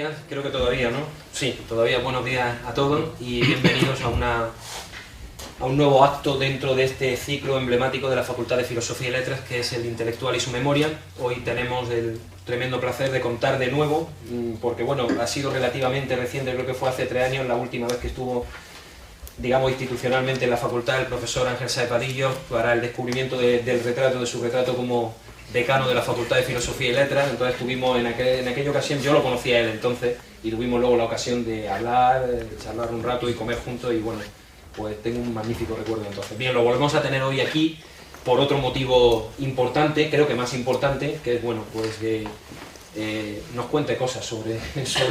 días, creo que todavía, ¿no? Sí, todavía buenos días a todos y bienvenidos a un nuevo acto dentro de este ciclo emblemático de la Facultad de Filosofía y Letras, que es el Intelectual y su memoria. Hoy tenemos el tremendo placer de contar de nuevo, porque bueno, ha sido relativamente reciente, creo que fue hace 3 años la última vez que estuvo, digamos, institucionalmente en la facultad el profesor Ángel Sáez Vadillo para el descubrimiento de su retrato como decano de la Facultad de Filosofía y Letras. Entonces tuvimos en aquella ocasión, yo lo conocía a él entonces, y tuvimos luego la ocasión de hablar, de charlar un rato y comer juntos, y bueno, pues tengo un magnífico recuerdo entonces. Bien, lo volvemos a tener hoy aquí por otro motivo importante, creo que más importante, que es, bueno, pues que nos cuente cosas sobre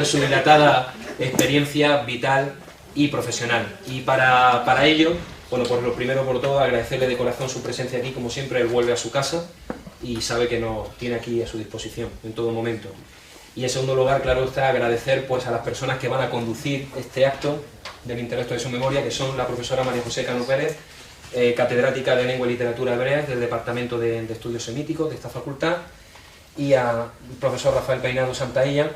su dilatada experiencia vital y profesional. Y para ello, bueno, pues lo primero por todo, agradecerle de corazón su presencia aquí. Como siempre, él vuelve a su casa y sabe que nos tiene aquí a su disposición en todo momento. Y en segundo lugar, claro está, agradecer pues a las personas que van a conducir este acto del intelecto de su memoria, que son la profesora María José Cano Pérez, catedrática de Lengua y Literatura Hebreas del Departamento de Estudios Semíticos de esta facultad, y al profesor Rafael Peinado Santaella,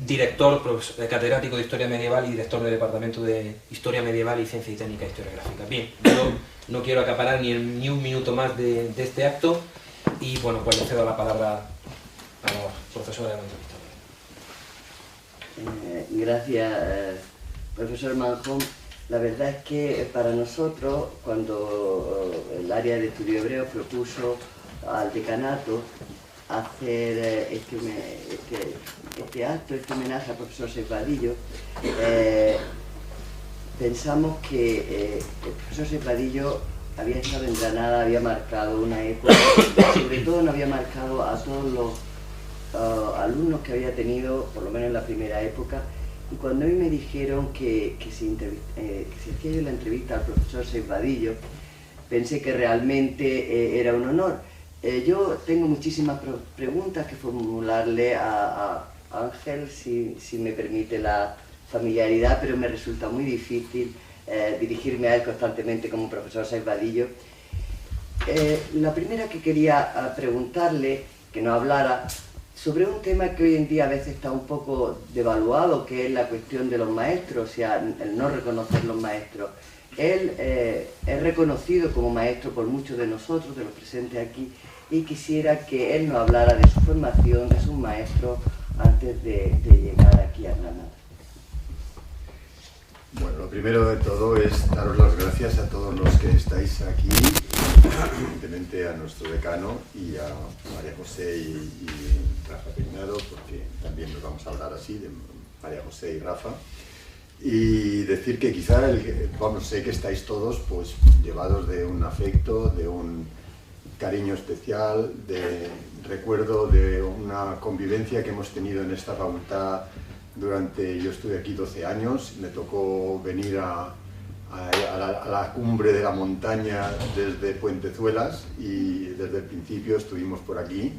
director, catedrático de Historia Medieval y director del Departamento de Historia Medieval y Ciencia y Técnica Historiográfica. Bien, yo no quiero acaparar ni un minuto más de este acto, y bueno, pues le cedo la palabra a la profesora de la entrevista. Gracias, profesor Manjón. La verdad es que para nosotros, cuando el área de estudio hebreo propuso al decanato hacer este acto, este homenaje al profesor Sáez Vadillo, pensamos que el profesor Sáez Vadillo había estado en Granada, había marcado una época, sobre todo no había marcado a todos los alumnos que había tenido, por lo menos en la primera época. Y cuando a mí me dijeron que si hacía yo la entrevista al profesor Sáez Vadillo, pensé que realmente era un honor. Yo tengo muchísimas preguntas que formularle a Ángel, si me permite la familiaridad, pero me resulta muy difícil dirigirme a él constantemente como profesor Sáez Vadillo. La primera que quería preguntarle, que nos hablara sobre un tema que hoy en día a veces está un poco devaluado, que es la cuestión de los maestros, o sea, el no reconocer los maestros. Él es reconocido como maestro por muchos de nosotros, de los presentes aquí, y quisiera que él nos hablara de su formación, de sus maestros, antes de llegar aquí a Granada. Bueno, lo primero de todo es daros las gracias a todos los que estáis aquí, evidentemente a nuestro decano y a María José y Rafa Peinado, porque también nos vamos a hablar así de María José y Rafa. Y decir que quizá, sé que estáis todos pues llevados de un afecto, de un cariño especial, de recuerdo de una convivencia que hemos tenido en esta facultad yo estuve aquí 12 años, me tocó venir a la cumbre de la montaña desde Puentezuelas, y desde el principio estuvimos por aquí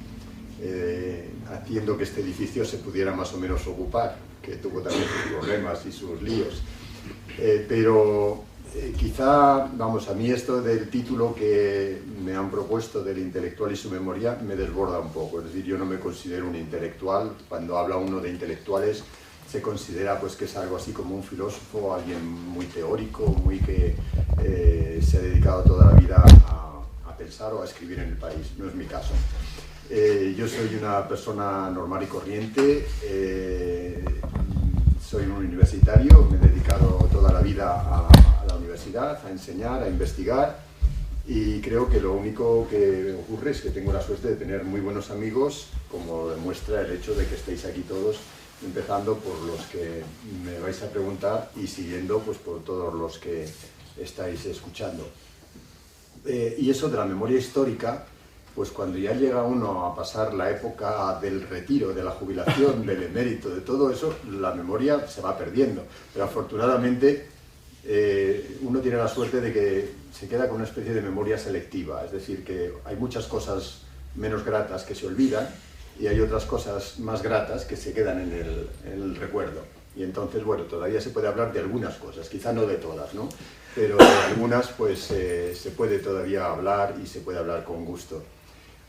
haciendo que este edificio se pudiera más o menos ocupar, que tuvo también sus problemas y sus líos. Quizá, a mí esto del título que me han propuesto del intelectual y su memoria me desborda un poco. Es decir, yo no me considero un intelectual. Cuando habla uno de intelectuales se considera pues que es algo así como un filósofo, alguien muy teórico, que se ha dedicado toda la vida a pensar o a escribir en el país. No es mi caso. Yo soy una persona normal y corriente, soy un universitario, me he dedicado toda la vida a la universidad, a enseñar, a investigar, y creo que lo único que ocurre es que tengo la suerte de tener muy buenos amigos, como demuestra el hecho de que estéis aquí todos, empezando por los que me vais a preguntar y siguiendo pues por todos los que estáis escuchando. Y eso de la memoria histórica, pues cuando ya llega uno a pasar la época del retiro, de la jubilación, del emérito, de todo eso, la memoria se va perdiendo. Pero afortunadamente uno tiene la suerte de que se queda con una especie de memoria selectiva, es decir, que hay muchas cosas menos gratas que se olvidan y hay otras cosas más gratas que se quedan en el recuerdo. Y entonces, bueno, todavía se puede hablar de algunas cosas, quizá no de todas, ¿no? Pero de algunas pues se puede todavía hablar y se puede hablar con gusto.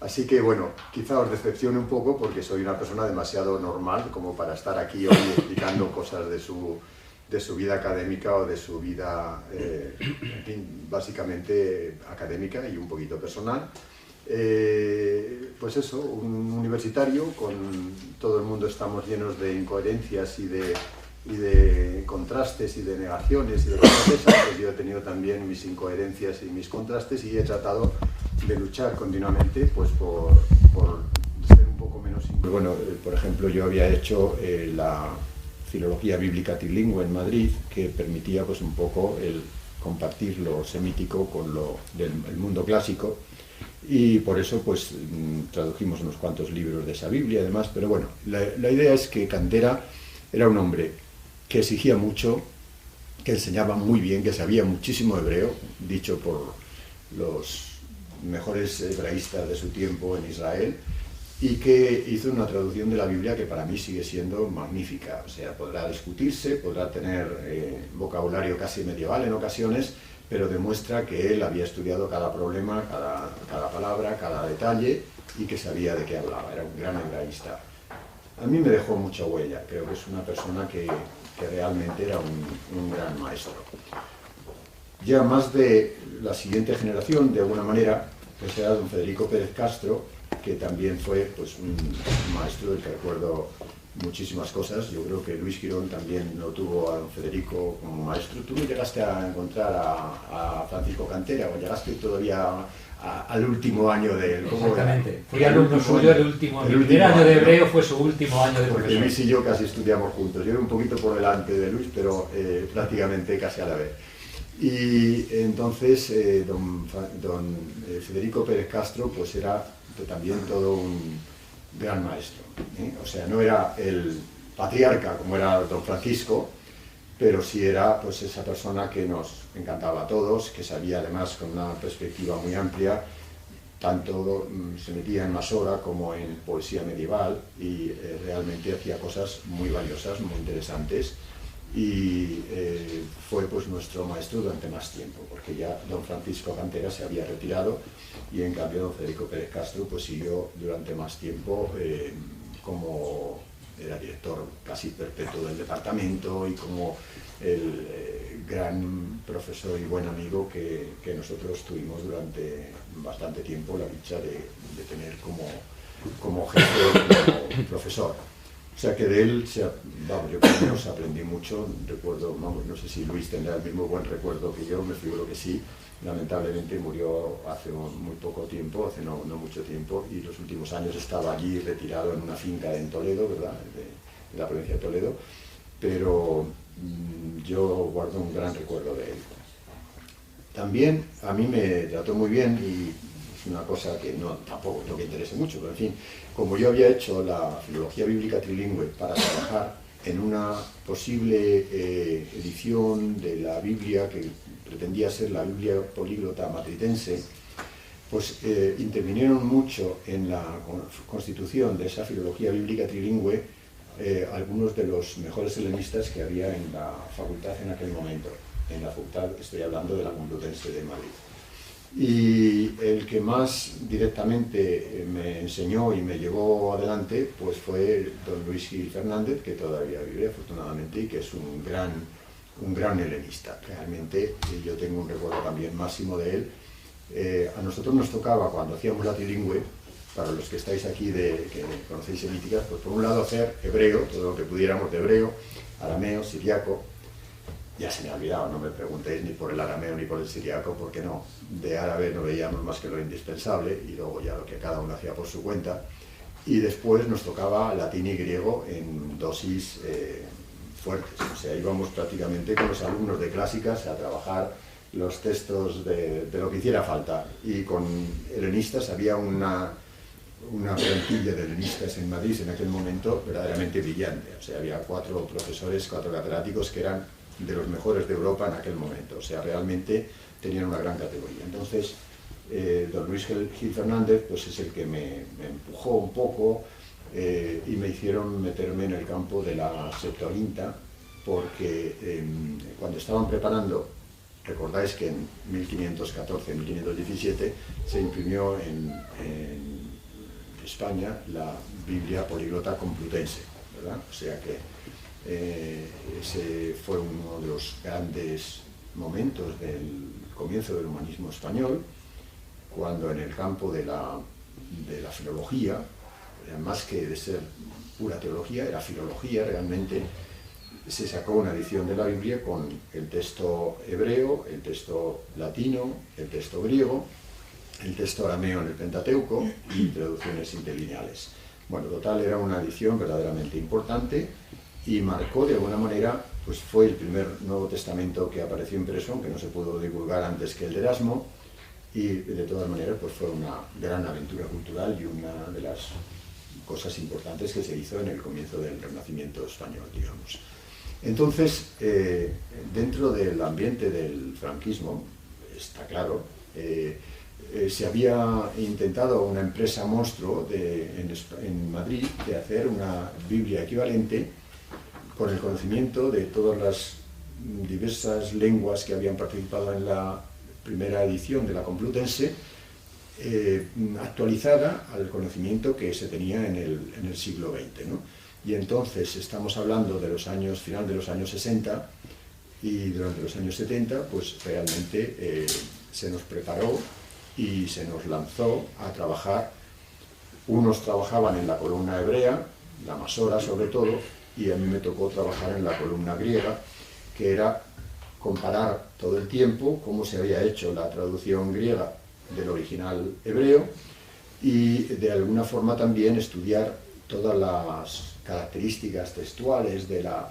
Así que bueno, quizá os decepcione un poco porque soy una persona demasiado normal como para estar aquí hoy explicando cosas de su vida académica o de su vida, en fin, básicamente académica y un poquito personal. Pues eso, un universitario, con todo el mundo estamos llenos de incoherencias y de contrastes y de negaciones y de cosas de esas, pues yo he tenido también mis incoherencias y mis contrastes y he tratado de luchar continuamente pues por ser un poco menos... Bueno, por ejemplo, yo había hecho la filología bíblica trilingüe en Madrid, que permitía pues un poco el compartir lo semítico con lo del mundo clásico, y por eso pues tradujimos unos cuantos libros de esa Biblia y demás, pero bueno, la idea es que Cantera era un hombre que exigía mucho, que enseñaba muy bien, que sabía muchísimo hebreo, dicho por los mejores hebraístas de su tiempo en Israel, y que hizo una traducción de la Biblia que para mí sigue siendo magnífica. O sea, podrá discutirse, podrá tener vocabulario casi medieval en ocasiones, pero demuestra que él había estudiado cada problema, cada palabra, cada detalle, y que sabía de qué hablaba. Era un gran hebraísta. A mí me dejó mucha huella. Creo que es una persona que realmente era un gran maestro. Ya más de la siguiente generación, de alguna manera, pues era don Federico Pérez Castro, que también fue pues, un maestro del que recuerdo muchísimas cosas. Yo creo que Luis Girón también lo tuvo a don Federico como maestro. ¿Tú no llegaste a encontrar a Francisco Cantera o llegaste todavía al último año de... Exactamente, fui alumno suyo el primer año de hebreo fue su último año de profesor. Porque Luis y yo casi estudiamos juntos. Yo era un poquito por delante de Luis, pero prácticamente casi a la vez. Y entonces don Federico Pérez Castro pues era también todo un gran maestro, ¿eh? O sea, no era el patriarca como era don Francisco, pero sí era pues esa persona que nos encantaba a todos, que sabía además con una perspectiva muy amplia, tanto se metía en Masora como en poesía medieval y realmente hacía cosas muy valiosas, muy interesantes. Y fue pues nuestro maestro durante más tiempo, porque ya don Francisco Cantera se había retirado y en cambio don Federico Pérez Castro pues siguió durante más tiempo como era director casi perpetuo del departamento y como el gran profesor y buen amigo que nosotros tuvimos durante bastante tiempo la dicha de tener como jefe, como profesor. O sea que de él, vamos, yo por lo menos aprendí mucho, recuerdo, vamos, no sé si Luis tendrá el mismo buen recuerdo que yo, me figuro que sí, lamentablemente murió hace muy poco tiempo, hace no mucho tiempo, y los últimos años estaba allí retirado en una finca en Toledo, ¿verdad?, de la provincia de Toledo, pero yo guardo un gran recuerdo de él. También a mí me trató muy bien y es una cosa que tampoco es lo que interese mucho, pero en fin, como yo había hecho la filología bíblica trilingüe para trabajar en una posible edición de la Biblia que pretendía ser la Biblia políglota matritense, pues intervinieron mucho en la constitución de esa filología bíblica trilingüe algunos de los mejores helenistas que había en la facultad en aquel momento, en la facultad, estoy hablando de la Complutense de Madrid. Y el que más directamente me enseñó y me llevó adelante pues fue don Luis Gil Fernández, que todavía vive afortunadamente y que es un gran helenista. Realmente yo tengo un recuerdo también máximo de él. A nosotros nos tocaba, cuando hacíamos la trilingüe, para los que estáis aquí que conocéis semíticas, pues por un lado hacer hebreo, todo lo que pudiéramos de hebreo, arameo, siriaco. Ya se me ha olvidado, no me preguntéis ni por el arameo ni por el siriaco, porque no, de árabe no veíamos más que lo indispensable y luego ya lo que cada uno hacía por su cuenta. Y después nos tocaba latín y griego en dosis fuertes, o sea, íbamos prácticamente con los alumnos de clásicas a trabajar los textos de lo que hiciera falta. Y con helenistas había una plantilla de helenistas en Madrid en aquel momento verdaderamente brillante, o sea, había 4 profesores, 4 catedráticos que eran de los mejores de Europa en aquel momento, o sea, realmente tenían una gran categoría. Entonces, don Luis Gil Fernández pues es el que me empujó un poco y me hicieron meterme en el campo de la Septuaginta, porque cuando estaban preparando, recordáis que en 1514-1517 se imprimió en España la Biblia Políglota Complutense, ¿verdad? O sea que ese fue uno de los grandes momentos del comienzo del humanismo español, cuando en el campo de la filología, más que de ser pura teología, era filología, realmente se sacó una edición de la Biblia con el texto hebreo, el texto latino, el texto griego, el texto arameo en el Pentateuco y traducciones interlineales. Bueno, total, era una edición verdaderamente importante y marcó de alguna manera, pues fue el primer Nuevo Testamento que apareció impreso, aunque no se pudo divulgar antes que el de Erasmo, y de todas maneras pues fue una gran aventura cultural y una de las cosas importantes que se hizo en el comienzo del Renacimiento español, digamos. Entonces, dentro del ambiente del franquismo, está claro, se había intentado una empresa monstruo en Madrid de hacer una Biblia equivalente con el conocimiento de todas las diversas lenguas que habían participado en la primera edición de la Complutense, actualizada al conocimiento que se tenía en el siglo XX, ¿no? Y entonces estamos hablando de los años, final de los años 60, y durante los años 70, pues realmente se nos preparó y se nos lanzó a trabajar. Unos trabajaban en la columna hebrea, la Masora sobre todo, y a mí me tocó trabajar en la columna griega, que era comparar todo el tiempo cómo se había hecho la traducción griega del original hebreo y de alguna forma también estudiar todas las características textuales de la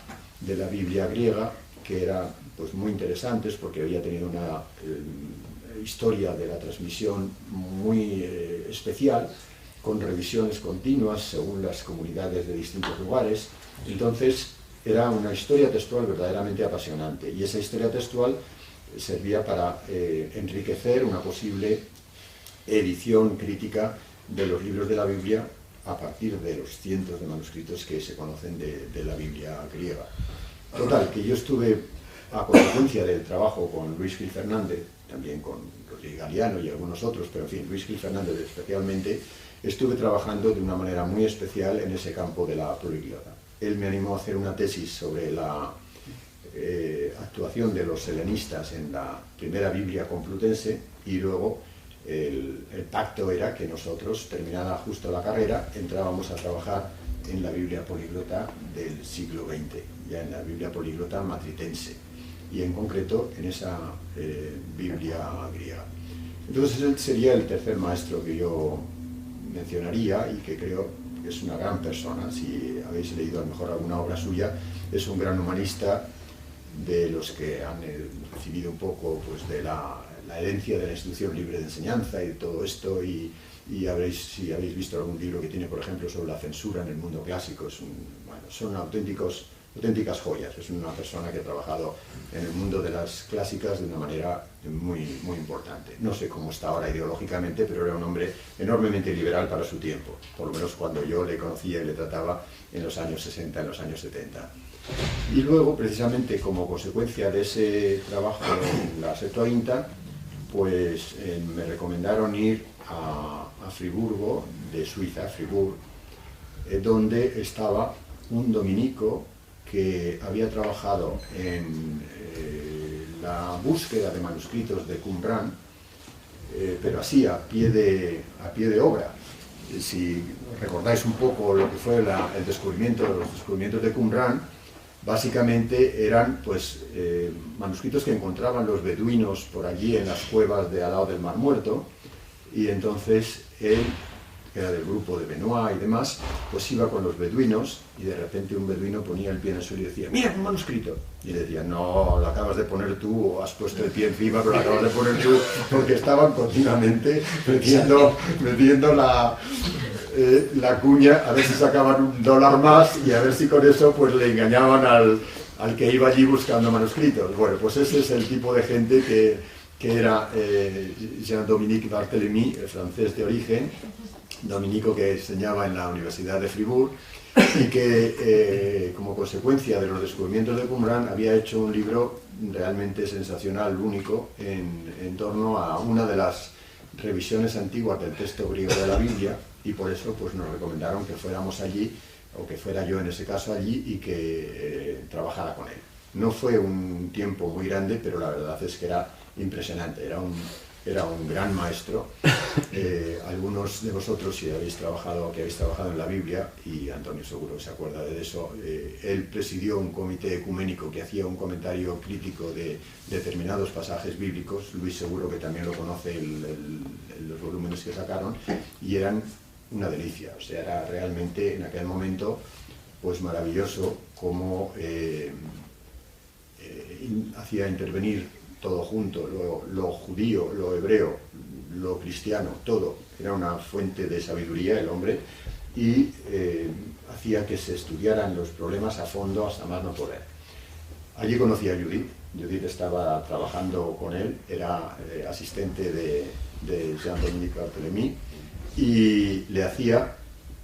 Biblia griega, que eran pues muy interesantes porque había tenido una historia de la transmisión muy especial, con revisiones continuas según las comunidades de distintos lugares. Entonces era una historia textual verdaderamente apasionante, y esa historia textual servía para enriquecer una posible edición crítica de los libros de la Biblia a partir de los cientos de manuscritos que se conocen de la Biblia griega. Total, que yo estuve, a consecuencia del trabajo con Luis Gil Fernández, también con Rodríguez Galiano y algunos otros, pero en fin, Luis Gil Fernández especialmente, estuve trabajando de una manera muy especial en ese campo de la políglota. Él me animó a hacer una tesis sobre la actuación de los helenistas en la primera Biblia complutense, y luego el pacto era que nosotros, terminada justo la carrera, entrábamos a trabajar en la Biblia políglota del siglo XX, ya en la Biblia políglota matritense, y en concreto en esa Biblia griega. Entonces él sería el tercer maestro que yo mencionaría, y que creo que es una gran persona. Si habéis leído a lo mejor alguna obra suya, es un gran humanista, de los que han recibido un poco pues, de la herencia de la instrucción libre de enseñanza y de todo esto, y si habéis visto algún libro que tiene, por ejemplo, sobre la censura en el mundo clásico, son auténticas joyas. Es una persona que ha trabajado en el mundo de las clásicas de una manera muy, muy importante. No sé cómo está ahora ideológicamente, pero era un hombre enormemente liberal para su tiempo, por lo menos cuando yo le conocía y le trataba en los años 60, en los años 70. Y luego, precisamente como consecuencia de ese trabajo en la Septuaginta, pues me recomendaron ir a Friburgo, de Suiza, Fribourg, donde estaba un dominico que había trabajado en la búsqueda de manuscritos de Qumran, pero así a pie de obra. Si recordáis un poco lo que fue los descubrimientos de Qumran, básicamente eran pues, manuscritos que encontraban los beduinos por allí en las cuevas de al lado del Mar Muerto, y entonces él, que era del grupo de Benoit y demás, pues iba con los beduinos, y de repente un beduino ponía el pie en el suelo y decía: ¡mira, un manuscrito! Y le decía: no, lo acabas de poner tú, o has puesto el pie encima, pero lo acabas de poner tú, porque estaban continuamente metiendo la cuña a ver si sacaban $1 más, y a ver si con eso pues le engañaban al que iba allí buscando manuscritos. Bueno, pues ese es el tipo de gente que era Jean-Dominique Barthélemy, francés de origen, dominico que enseñaba en la Universidad de Fribourg, y que como consecuencia de los descubrimientos de Qumran había hecho un libro realmente sensacional, único, en torno a una de las revisiones antiguas del texto griego de la Biblia, y por eso pues nos recomendaron que fuéramos allí, o que fuera yo en ese caso allí, y que trabajara con él. No fue un tiempo muy grande, pero la verdad es que era impresionante, era un gran maestro. Algunos de vosotros, si habéis trabajado en la Biblia, y Antonio seguro se acuerda de eso, él presidió un comité ecuménico que hacía un comentario crítico de determinados pasajes bíblicos. Luis seguro que también lo conoce, los volúmenes que sacaron, y eran una delicia. O sea, era realmente en aquel momento pues maravilloso cómo hacía intervenir todo junto, lo judío, lo hebreo, lo cristiano, todo. Era una fuente de sabiduría el hombre, y hacía que se estudiaran los problemas a fondo hasta más no poder. Allí conocí a Judith. Judith estaba trabajando con él, era asistente de Jean-Dominique Barthélemy, y le hacía,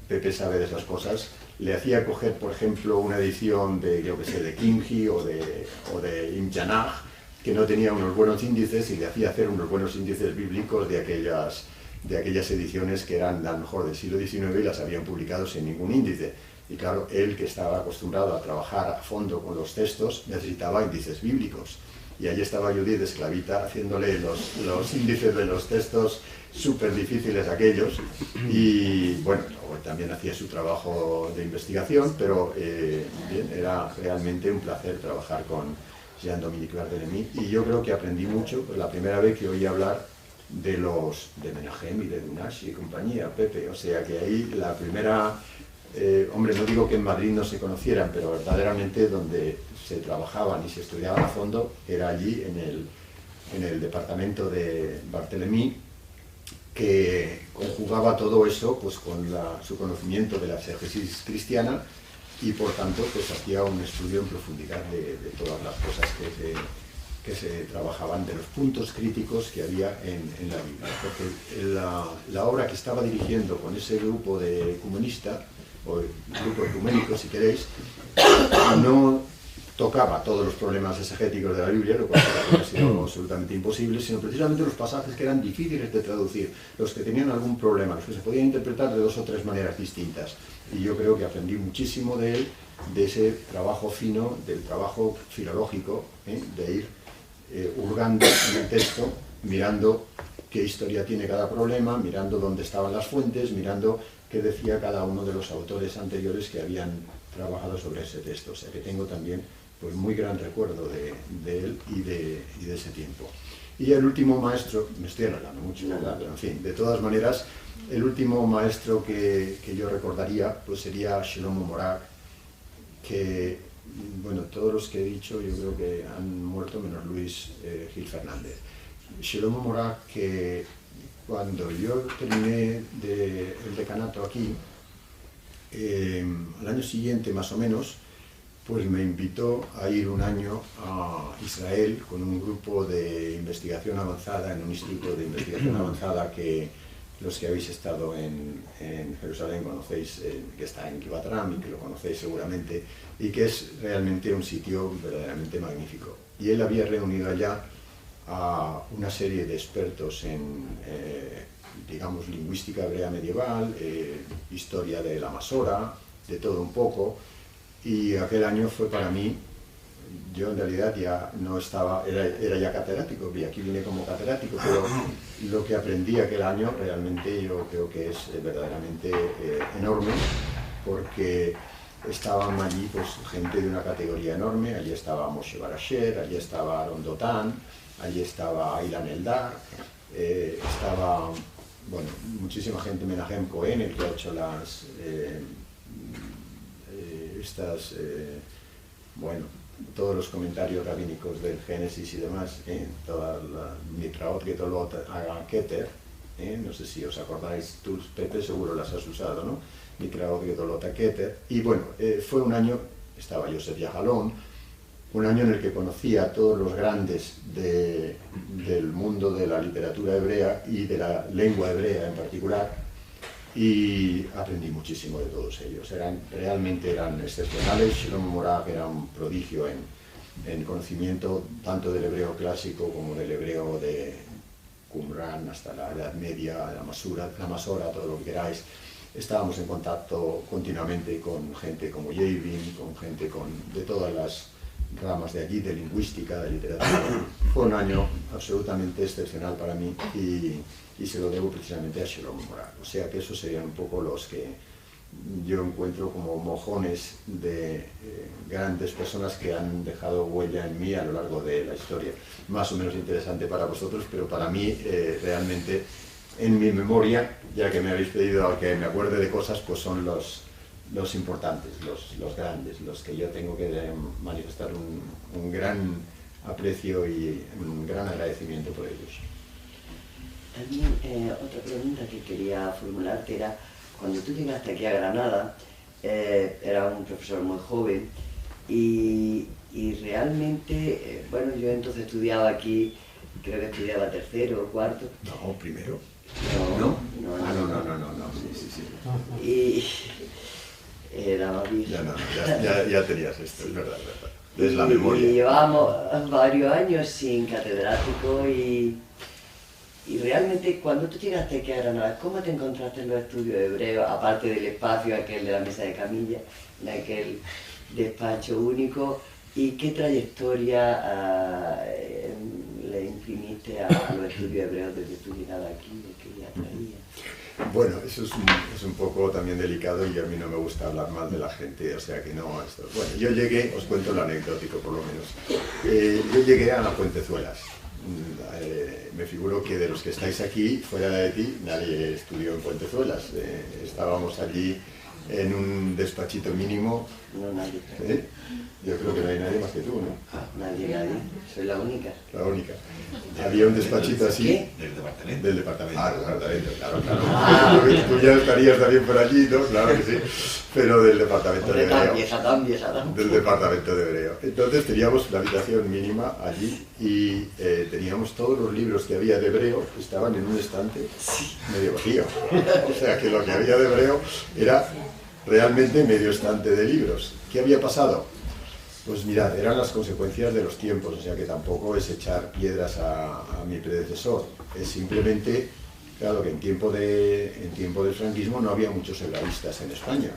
Pepe sabe de esas cosas, le hacía coger, por ejemplo, una edición de, yo que sé, de Kimhi o de Ibn Janach, que no tenía unos buenos índices, y le hacía hacer unos buenos índices bíblicos de aquellas ediciones que eran las mejor del siglo XIX y las habían publicado sin ningún índice. Y claro, él, que estaba acostumbrado a trabajar a fondo con los textos, necesitaba índices bíblicos. Y allí estaba Judith de esclavita haciéndole los índices de los textos súper difíciles aquellos. Y bueno, también hacía su trabajo de investigación, pero bien, era realmente un placer trabajar con Jean-Dominique Barthélemy. Y yo creo que aprendí mucho, pues la primera vez que oí hablar de Menahem y de Dunash y compañía, Pepe. O sea que ahí la primera... hombre, no digo que en Madrid no se conocieran, pero verdaderamente donde se trabajaban y se estudiaban a fondo era allí en el departamento de Barthélemy, que conjugaba todo eso pues con su conocimiento de la exégesis cristiana, y por tanto pues hacía un estudio en profundidad de todas las cosas que se trabajaban, de los puntos críticos que había en la Biblia. Porque la obra que estaba dirigiendo con ese grupo de ecumenista, o grupo ecuménico si queréis, no tocaba todos los problemas exegéticos de la Biblia, lo cual había sido absolutamente imposible, sino precisamente los pasajes que eran difíciles de traducir, los que tenían algún problema, los que se podían interpretar de 2 o 3 maneras distintas. Y yo creo que aprendí muchísimo de él, de ese trabajo fino, del trabajo filológico, de ir hurgando en el texto, mirando qué historia tiene cada problema, mirando dónde estaban las fuentes, mirando qué decía cada uno de los autores anteriores que habían trabajado sobre ese texto. O sea que tengo también pues muy gran recuerdo de él y de ese tiempo. Y el último maestro, me estoy alargando mucho, ¿verdad? Pero en fin, de todas maneras, el último maestro que yo recordaría pues sería Shlomo Morak, que, bueno, todos los que he dicho yo creo que han muerto menos Luis Gil Fernández. Shlomo Morak, que cuando yo terminé el decanato aquí, al año siguiente más o menos, pues me invitó a ir un año a Israel con un grupo de investigación avanzada, en un instituto de investigación avanzada que los que habéis estado en Jerusalén conocéis, que está en Givat Ram, y que lo conocéis seguramente, y que es realmente un sitio verdaderamente magnífico. Y él había reunido allá a una serie de expertos en, digamos, lingüística hebrea medieval, historia de la Masora, de todo un poco, y aquel año fue para mí, yo en realidad ya no estaba, era ya catedrático, y aquí vine como catedrático, pero lo que aprendí aquel año realmente yo creo que es verdaderamente enorme, porque estaban allí pues gente de una categoría enorme. Allí estaba Moshe Barasher, allí estaba Aaron Dotan, allí estaba Ilan Eldar, estaba, bueno, muchísima gente, Menahem Cohen, el que ha hecho bueno, todos los comentarios rabínicos del Génesis y demás, toda la Mitraot Getolot Hagan Keter, no sé si os acordáis, tú, Pepe, seguro las has usado, ¿no? Mitraot Getolot Keter. Y bueno, fue un año, estaba Yosef Yahalom, un año en el que conocí a todos los grandes del mundo de la literatura hebrea y de la lengua hebrea en particular, y aprendí muchísimo de todos ellos. Realmente eran excepcionales. Shlomo Morak era un prodigio en conocimiento tanto del hebreo clásico como del hebreo de Qumran hasta la Edad Media, la Masora, todo lo que queráis. estábamos en contacto continuamente con gente como Yavin, con gente de todas las ramas de allí, de lingüística, de literatura. Fue un año absolutamente excepcional para mí y se lo debo precisamente a Shalom Moral. O sea que esos serían un poco los que yo encuentro como mojones de grandes personas que han dejado huella en mí a lo largo de la historia. Más o menos interesante para vosotros, pero para mí realmente en mi memoria, ya que me habéis pedido que me acuerde de cosas, pues son los importantes, los grandes, los que yo tengo que manifestar un gran aprecio y un gran agradecimiento por ellos. También otra pregunta que quería formularte era, cuando tú llegaste aquí a Granada, era un profesor muy joven y realmente, bueno, yo entonces estudiaba aquí, creo que estudiaba tercero o cuarto. No, primero. No. Sí. Y era más viejo. Ya tenías esto, es verdad. Es la memoria. Y llevábamos varios años sin catedrático y realmente cuando tú llegaste aquí a Granada, ¿cómo te encontraste en los estudios de hebreo, aparte del espacio aquel de la mesa de camilla, en aquel despacho único? ¿Y qué trayectoria le imprimiste a los estudios hebreos desde tu llegada aquí? ¿Qué ya traía? Bueno, eso es un poco también delicado y a mí no me gusta hablar mal de la gente, o sea que no... Bueno, yo llegué, os cuento lo anecdótico por lo menos. Yo llegué a Puentezuelas. Me figuro que de los que estáis aquí, fuera de ti, nadie estudió en Puentezuelas. Estábamos allí en un despachito mínimo. No, nadie. Yo creo que no hay nadie más que tú, ¿no? Nadie. Soy la única. La única. Había un despachito así. ¿Qué? Del departamento. Del departamento. Del departamento, claro. Tú ya estarías también por allí, ¿no? Claro que sí. Pero del departamento de hebreo. Tan vieja. Del departamento de hebreo. Entonces teníamos una habitación mínima allí y teníamos todos los libros que había de hebreo, estaban en un estante medio vacío. O sea que lo que había de hebreo era realmente medio estante de libros. ¿Qué había pasado? Pues mirad, eran las consecuencias de los tiempos, o sea que tampoco es echar piedras a mi predecesor, es simplemente, claro que en tiempo del franquismo no había muchos hebraístas en España.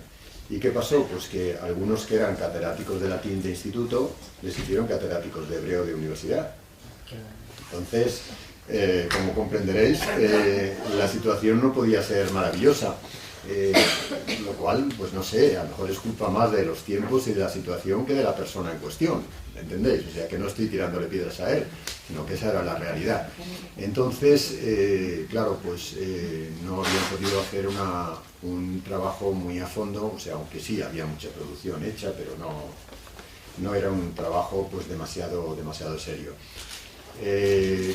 ¿Y qué pasó? Pues que algunos que eran catedráticos de latín de instituto les hicieron catedráticos de hebreo de universidad. Entonces, como comprenderéis, la situación no podía ser maravillosa. Lo cual, pues no sé, a lo mejor es culpa más de los tiempos y de la situación que de la persona en cuestión, ¿entendéis? O sea, que no estoy tirándole piedras a él, sino que esa era la realidad. Entonces, claro, pues no habían podido hacer un trabajo muy a fondo, o sea, aunque sí había mucha producción hecha, pero no era un trabajo pues demasiado serio.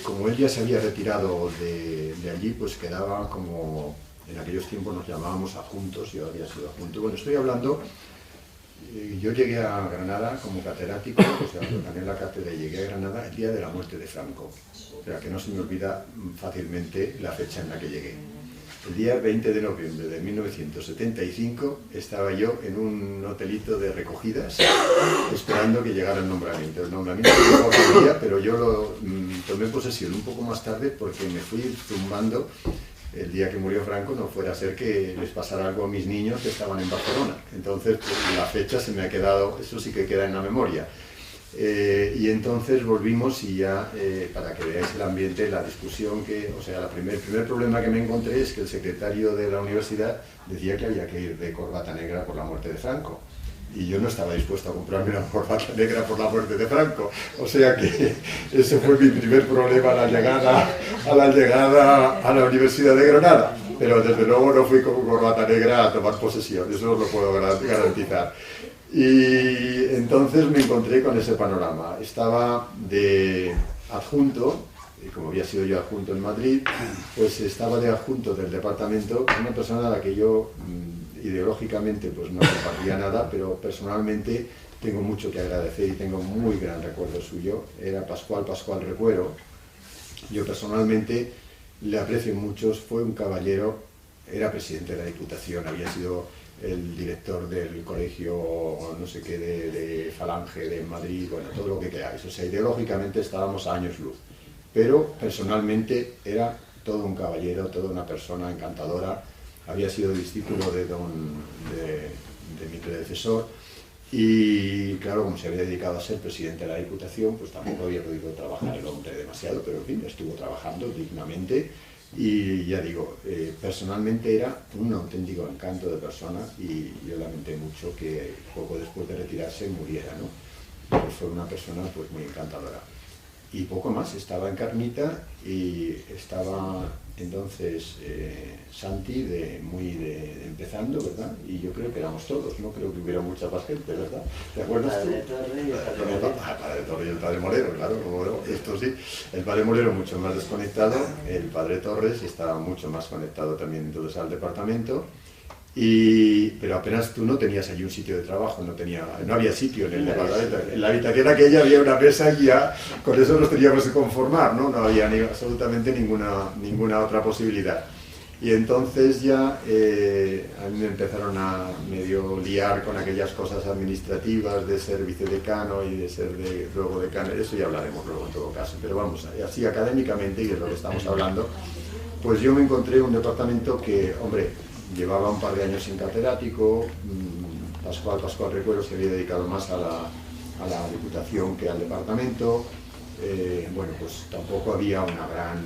Como él ya se había retirado de allí, pues quedaba como... En aquellos tiempos nos llamábamos adjuntos, yo había sido adjunto. Bueno, estoy hablando, yo llegué a Granada como catedrático, o sea, gané la cátedra y llegué a Granada el día de la muerte de Franco. O sea, que no se me olvida fácilmente la fecha en la que llegué. El día 20 de noviembre de 1975 estaba yo en un hotelito de recogidas esperando que llegara el nombramiento. El nombramiento llegó aquel día, pero yo lo tomé posesión un poco más tarde porque me fui zumbando. El día que murió Franco no fuera a ser que les pasara algo a mis niños que estaban en Barcelona. Entonces, pues, la fecha se me ha quedado, eso sí que queda en la memoria. Y entonces volvimos y ya, para que veáis el ambiente, la discusión o sea, el primer problema que me encontré es que el secretario de la universidad decía que había que ir de corbata negra por la muerte de Franco. Y yo no estaba dispuesto a comprarme una corbata negra por la muerte de Franco. O sea que ese fue mi primer problema a la llegada a la Universidad de Granada. Pero desde luego no fui con corbata negra a tomar posesión, eso os lo puedo garantizar. Y entonces me encontré con ese panorama. Estaba de adjunto, y como había sido yo adjunto en Madrid, pues estaba de adjunto del departamento, una persona a la que yo ideológicamente pues no compartía nada, pero personalmente tengo mucho que agradecer y tengo muy gran recuerdo suyo. Era Pascual Recuero. Yo personalmente le aprecio mucho, fue un caballero, era presidente de la Diputación, había sido el director del colegio, no sé qué, de Falange de Madrid, bueno, todo lo que queráis. O sea, ideológicamente estábamos a años luz, pero personalmente era todo un caballero, toda una persona encantadora. había sido discípulo de mi predecesor, y claro, como se había dedicado a ser presidente de la Diputación, pues tampoco había podido trabajar el hombre demasiado, pero en fin, estuvo trabajando dignamente. Y ya digo, personalmente era un auténtico encanto de persona, y yo lamenté mucho que poco después de retirarse muriera, ¿no? Pero fue una persona pues muy encantadora. Y poco más, estaba en Carmita, y estaba entonces Santi empezando, ¿verdad? Y yo creo que éramos todos, no creo que hubiera mucha más gente, ¿verdad? ¿Te acuerdas tú? El padre Torres y el padre Molero. El padre Torres y el padre Molero, claro, como no, esto sí. El padre Molero mucho más desconectado, el padre Torres estaba mucho más conectado también entonces al departamento. Pero apenas tú no tenías allí un sitio de trabajo, no había sitio en el departamento. En la habitación aquella había una mesa, y ya con eso nos teníamos que conformar, ¿no? No había absolutamente ninguna otra posibilidad. Y entonces ya a mí me empezaron a medio liar con aquellas cosas administrativas de ser vicedecano y de ser luego decano. Eso ya hablaremos luego en todo caso. Pero vamos, así académicamente, y es lo que estamos hablando, pues yo me encontré un departamento que, hombre, llevaba un par de años en catedrático. Pascual Recuero se había dedicado más a la Diputación que al departamento. Bueno, pues tampoco había una gran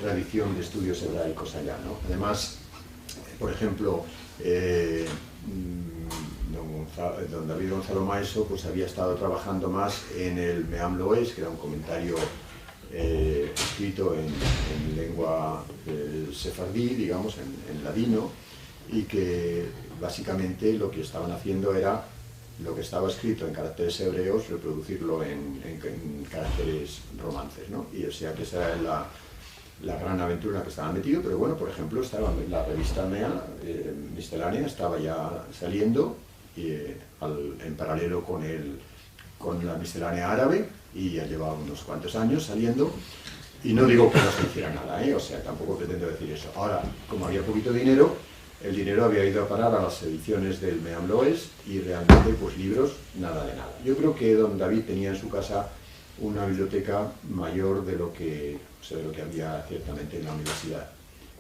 tradición de estudios hebraicos allá, ¿no? Además, por ejemplo, don David Gonzalo Maeso pues había estado trabajando más en el Meam Loes, que era un comentario escrito en lengua sefardí, digamos, en ladino, y que básicamente lo que estaban haciendo era lo que estaba escrito en caracteres hebreos, reproducirlo en caracteres romances, ¿no? Y o sea que esa era la gran aventura en la que estaban metidos. Pero bueno, por ejemplo, estaba la revista MEA, miscelánea, estaba ya saliendo en paralelo con la miscelánea árabe, y ya llevaba unos cuantos años saliendo. Y no digo que no se hiciera nada, o sea, tampoco pretendo decir eso. Ahora, como había poquito dinero, el dinero había ido a parar a las ediciones del Meam Loes, y realmente, pues libros, nada de nada. Yo creo que don David tenía en su casa una biblioteca mayor de lo que había ciertamente en la universidad.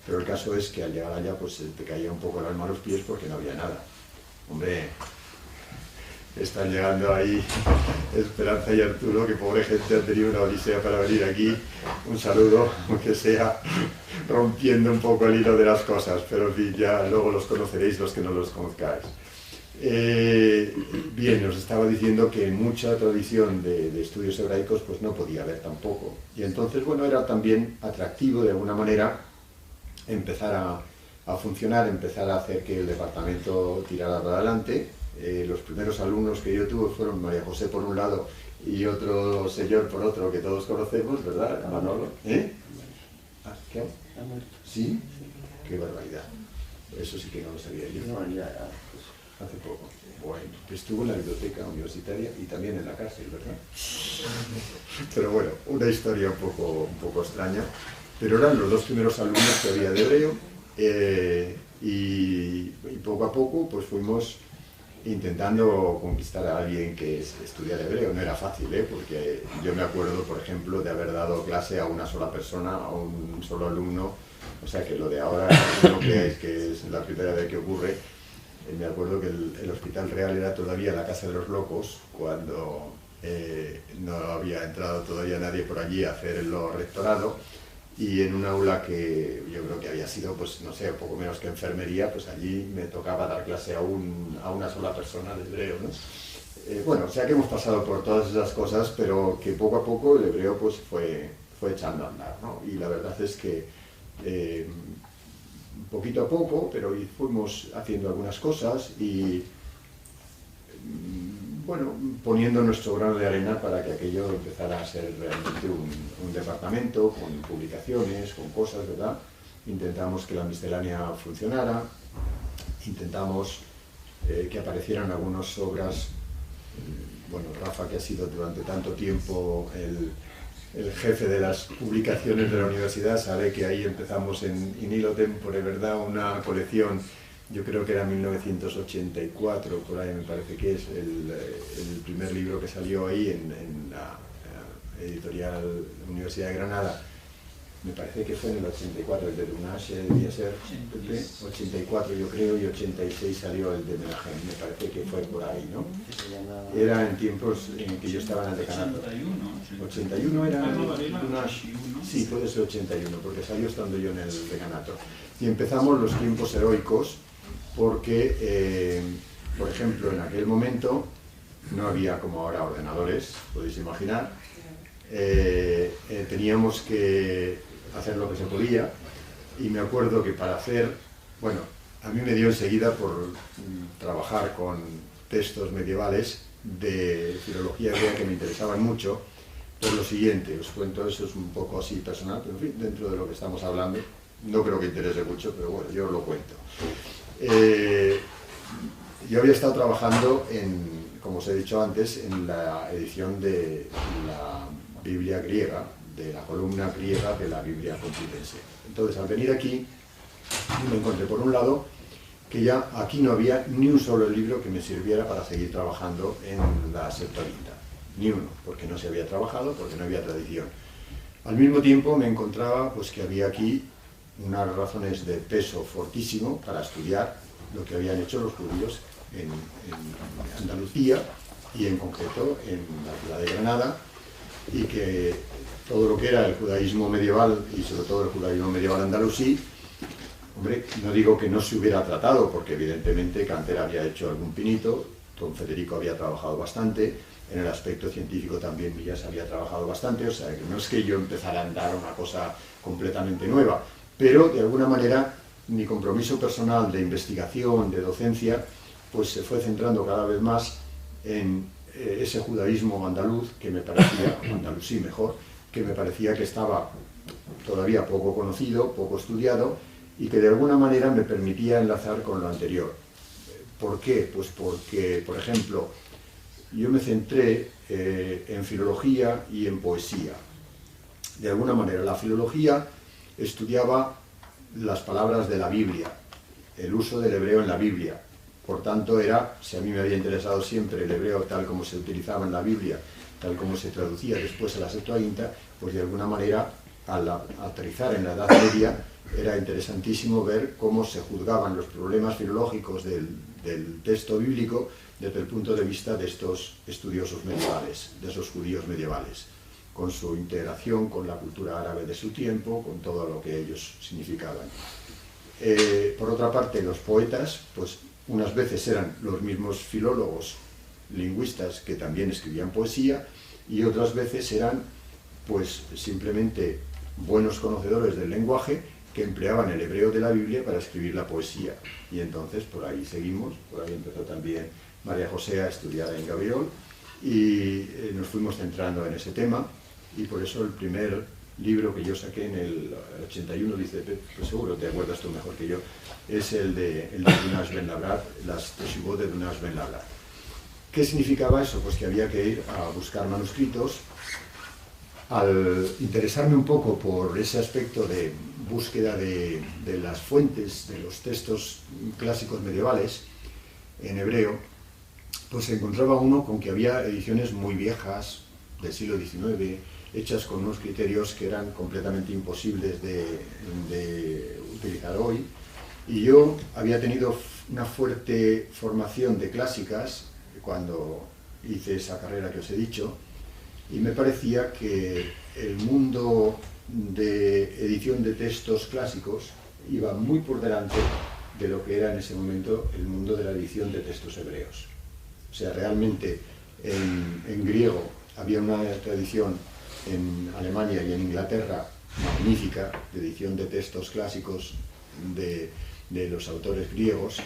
Pero el caso es que al llegar allá, pues te caía un poco el alma a los pies porque no había nada. Hombre, están llegando ahí Esperanza y Arturo, que pobre gente han tenido una odisea para venir aquí. Un saludo, aunque sea rompiendo un poco el hilo de las cosas, pero en fin, ya luego los conoceréis los que no los conozcáis. Bien, os estaba diciendo que mucha tradición de estudios hebraicos pues no podía haber tampoco. Y entonces, bueno, era también atractivo de alguna manera empezar a funcionar, empezar a hacer que el departamento tirara para adelante. Los primeros alumnos que yo tuve fueron María José por un lado y otro señor por otro que todos conocemos, ¿verdad? Manolo. ¿Qué? ¿Sí? Qué barbaridad. Eso sí que no lo sabía yo. No, ya, Hace poco. Bueno, estuvo en la biblioteca universitaria y también en la cárcel, ¿verdad? Pero bueno, una historia un poco extraña. Pero eran los dos primeros alumnos que había de hebreo, y poco a poco pues fuimos intentando conquistar a alguien que estudiara hebreo. No era fácil, porque yo me acuerdo, por ejemplo, de haber dado clase a una sola persona, a un solo alumno. O sea que lo de ahora no creáis que es la primera vez que ocurre. Me acuerdo que el Hospital Real era todavía la Casa de los Locos, cuando no había entrado todavía nadie por allí a hacer el rectorado, y en un aula que yo creo que había sido, pues no sé, poco menos que enfermería, pues allí me tocaba dar clase a una sola persona de hebreo, ¿no? Bueno, o sea que hemos pasado por todas esas cosas, pero que poco a poco el hebreo pues fue echando a andar, ¿no? Y la verdad es que poquito a poco, pero fuimos haciendo algunas cosas y bueno, poniendo nuestro grano de arena para que aquello empezara a ser realmente un departamento con publicaciones, con cosas, ¿verdad? Intentamos que la miscelánea funcionara, intentamos que aparecieran algunas obras. Bueno, Rafa, que ha sido durante tanto tiempo el jefe de las publicaciones de la universidad, sabe que ahí empezamos en Nihilo Tempore, ¿verdad? Una colección, yo creo que era 1984, por ahí me parece que es el primer libro que salió ahí en la editorial Universidad de Granada. me parece que fue en el 84, el de Dunash debía ser 84 yo creo, y 86 salió el de Menahem, me parece que fue por ahí, ¿no? Era en tiempos en que yo estaba en el decanato. 81 era Dunash, sí, puede ser 81, porque salió estando yo en el decanato. Y empezamos los tiempos heroicos, porque, por ejemplo, en aquel momento no había como ahora ordenadores, podéis imaginar. Teníamos que hacer lo que se podía, y me acuerdo que para hacer, bueno, a mí me dio enseguida por trabajar con textos medievales de filología griega que me interesaban mucho, por lo siguiente, os cuento, eso es un poco así personal, pero en fin, dentro de lo que estamos hablando, no creo que interese mucho, pero bueno, yo os lo cuento. Yo había estado trabajando como os he dicho antes, en la edición de la Biblia griega, de la columna griega de la Biblia Complutense. Entonces, al venir aquí, me encontré por un lado que ya aquí no había ni un solo libro que me sirviera para seguir trabajando en la Septuaginta, ni uno, porque no se había trabajado, porque no había tradición. Al mismo tiempo me encontraba pues que había aquí unas razones de peso fortísimo para estudiar lo que habían hecho los judíos en Andalucía y en concreto en la ciudad de Granada, y que todo lo que era el judaísmo medieval y sobre todo el judaísmo medieval andalusí, hombre, no digo que no se hubiera tratado, porque evidentemente Canter había hecho algún pinito, don Federico había trabajado bastante, en el aspecto científico también Millas había trabajado bastante, o sea que no es que yo empezara a andar una cosa completamente nueva, pero de alguna manera mi compromiso personal de investigación, de docencia, pues se fue centrando cada vez más en ese judaísmo andaluz que me parecía, andalusí mejor, que me parecía que estaba todavía poco conocido, poco estudiado, y que de alguna manera me permitía enlazar con lo anterior. ¿Por qué? Pues porque, por ejemplo, yo me centré en filología y en poesía. De alguna manera, la filología estudiaba las palabras de la Biblia, el uso del hebreo en la Biblia. Por tanto, si a mí me había interesado siempre el hebreo tal como se utilizaba en la Biblia, tal como se traducía después a la Septuaginta, pues de alguna manera, al aterrizar en la Edad Media, era interesantísimo ver cómo se juzgaban los problemas filológicos del texto bíblico desde el punto de vista de estos estudiosos medievales, de esos judíos medievales, con su integración con la cultura árabe de su tiempo, con todo lo que ellos significaban. Por otra parte, los poetas, pues unas veces eran los mismos filólogos, lingüistas, que también escribían poesía, y otras veces eran pues simplemente buenos conocedores del lenguaje que empleaban el hebreo de la Biblia para escribir la poesía. Y entonces por ahí seguimos, por ahí empezó también María José a estudiar en Gabriel, y nos fuimos centrando en ese tema, y por eso el primer libro que yo saqué en el 81, dice, pues seguro te acuerdas tú mejor que yo, es el de Dunash Ben Labrat, las Teshuvot de Dunash Ben Labrat. ¿Qué significaba eso? Pues que había que ir a buscar manuscritos. Al interesarme un poco por ese aspecto de búsqueda de las fuentes, de los textos clásicos medievales en hebreo, pues se encontraba uno con que había ediciones muy viejas, del siglo XIX, hechas con unos criterios que eran completamente imposibles de utilizar hoy. Y yo había tenido una fuerte formación de clásicas cuando hice esa carrera que os he dicho, y me parecía que el mundo de edición de textos clásicos iba muy por delante de lo que era en ese momento el mundo de la edición de textos hebreos. O sea, realmente en griego había una tradición en Alemania y en Inglaterra magnífica de edición de textos clásicos de los autores griegos,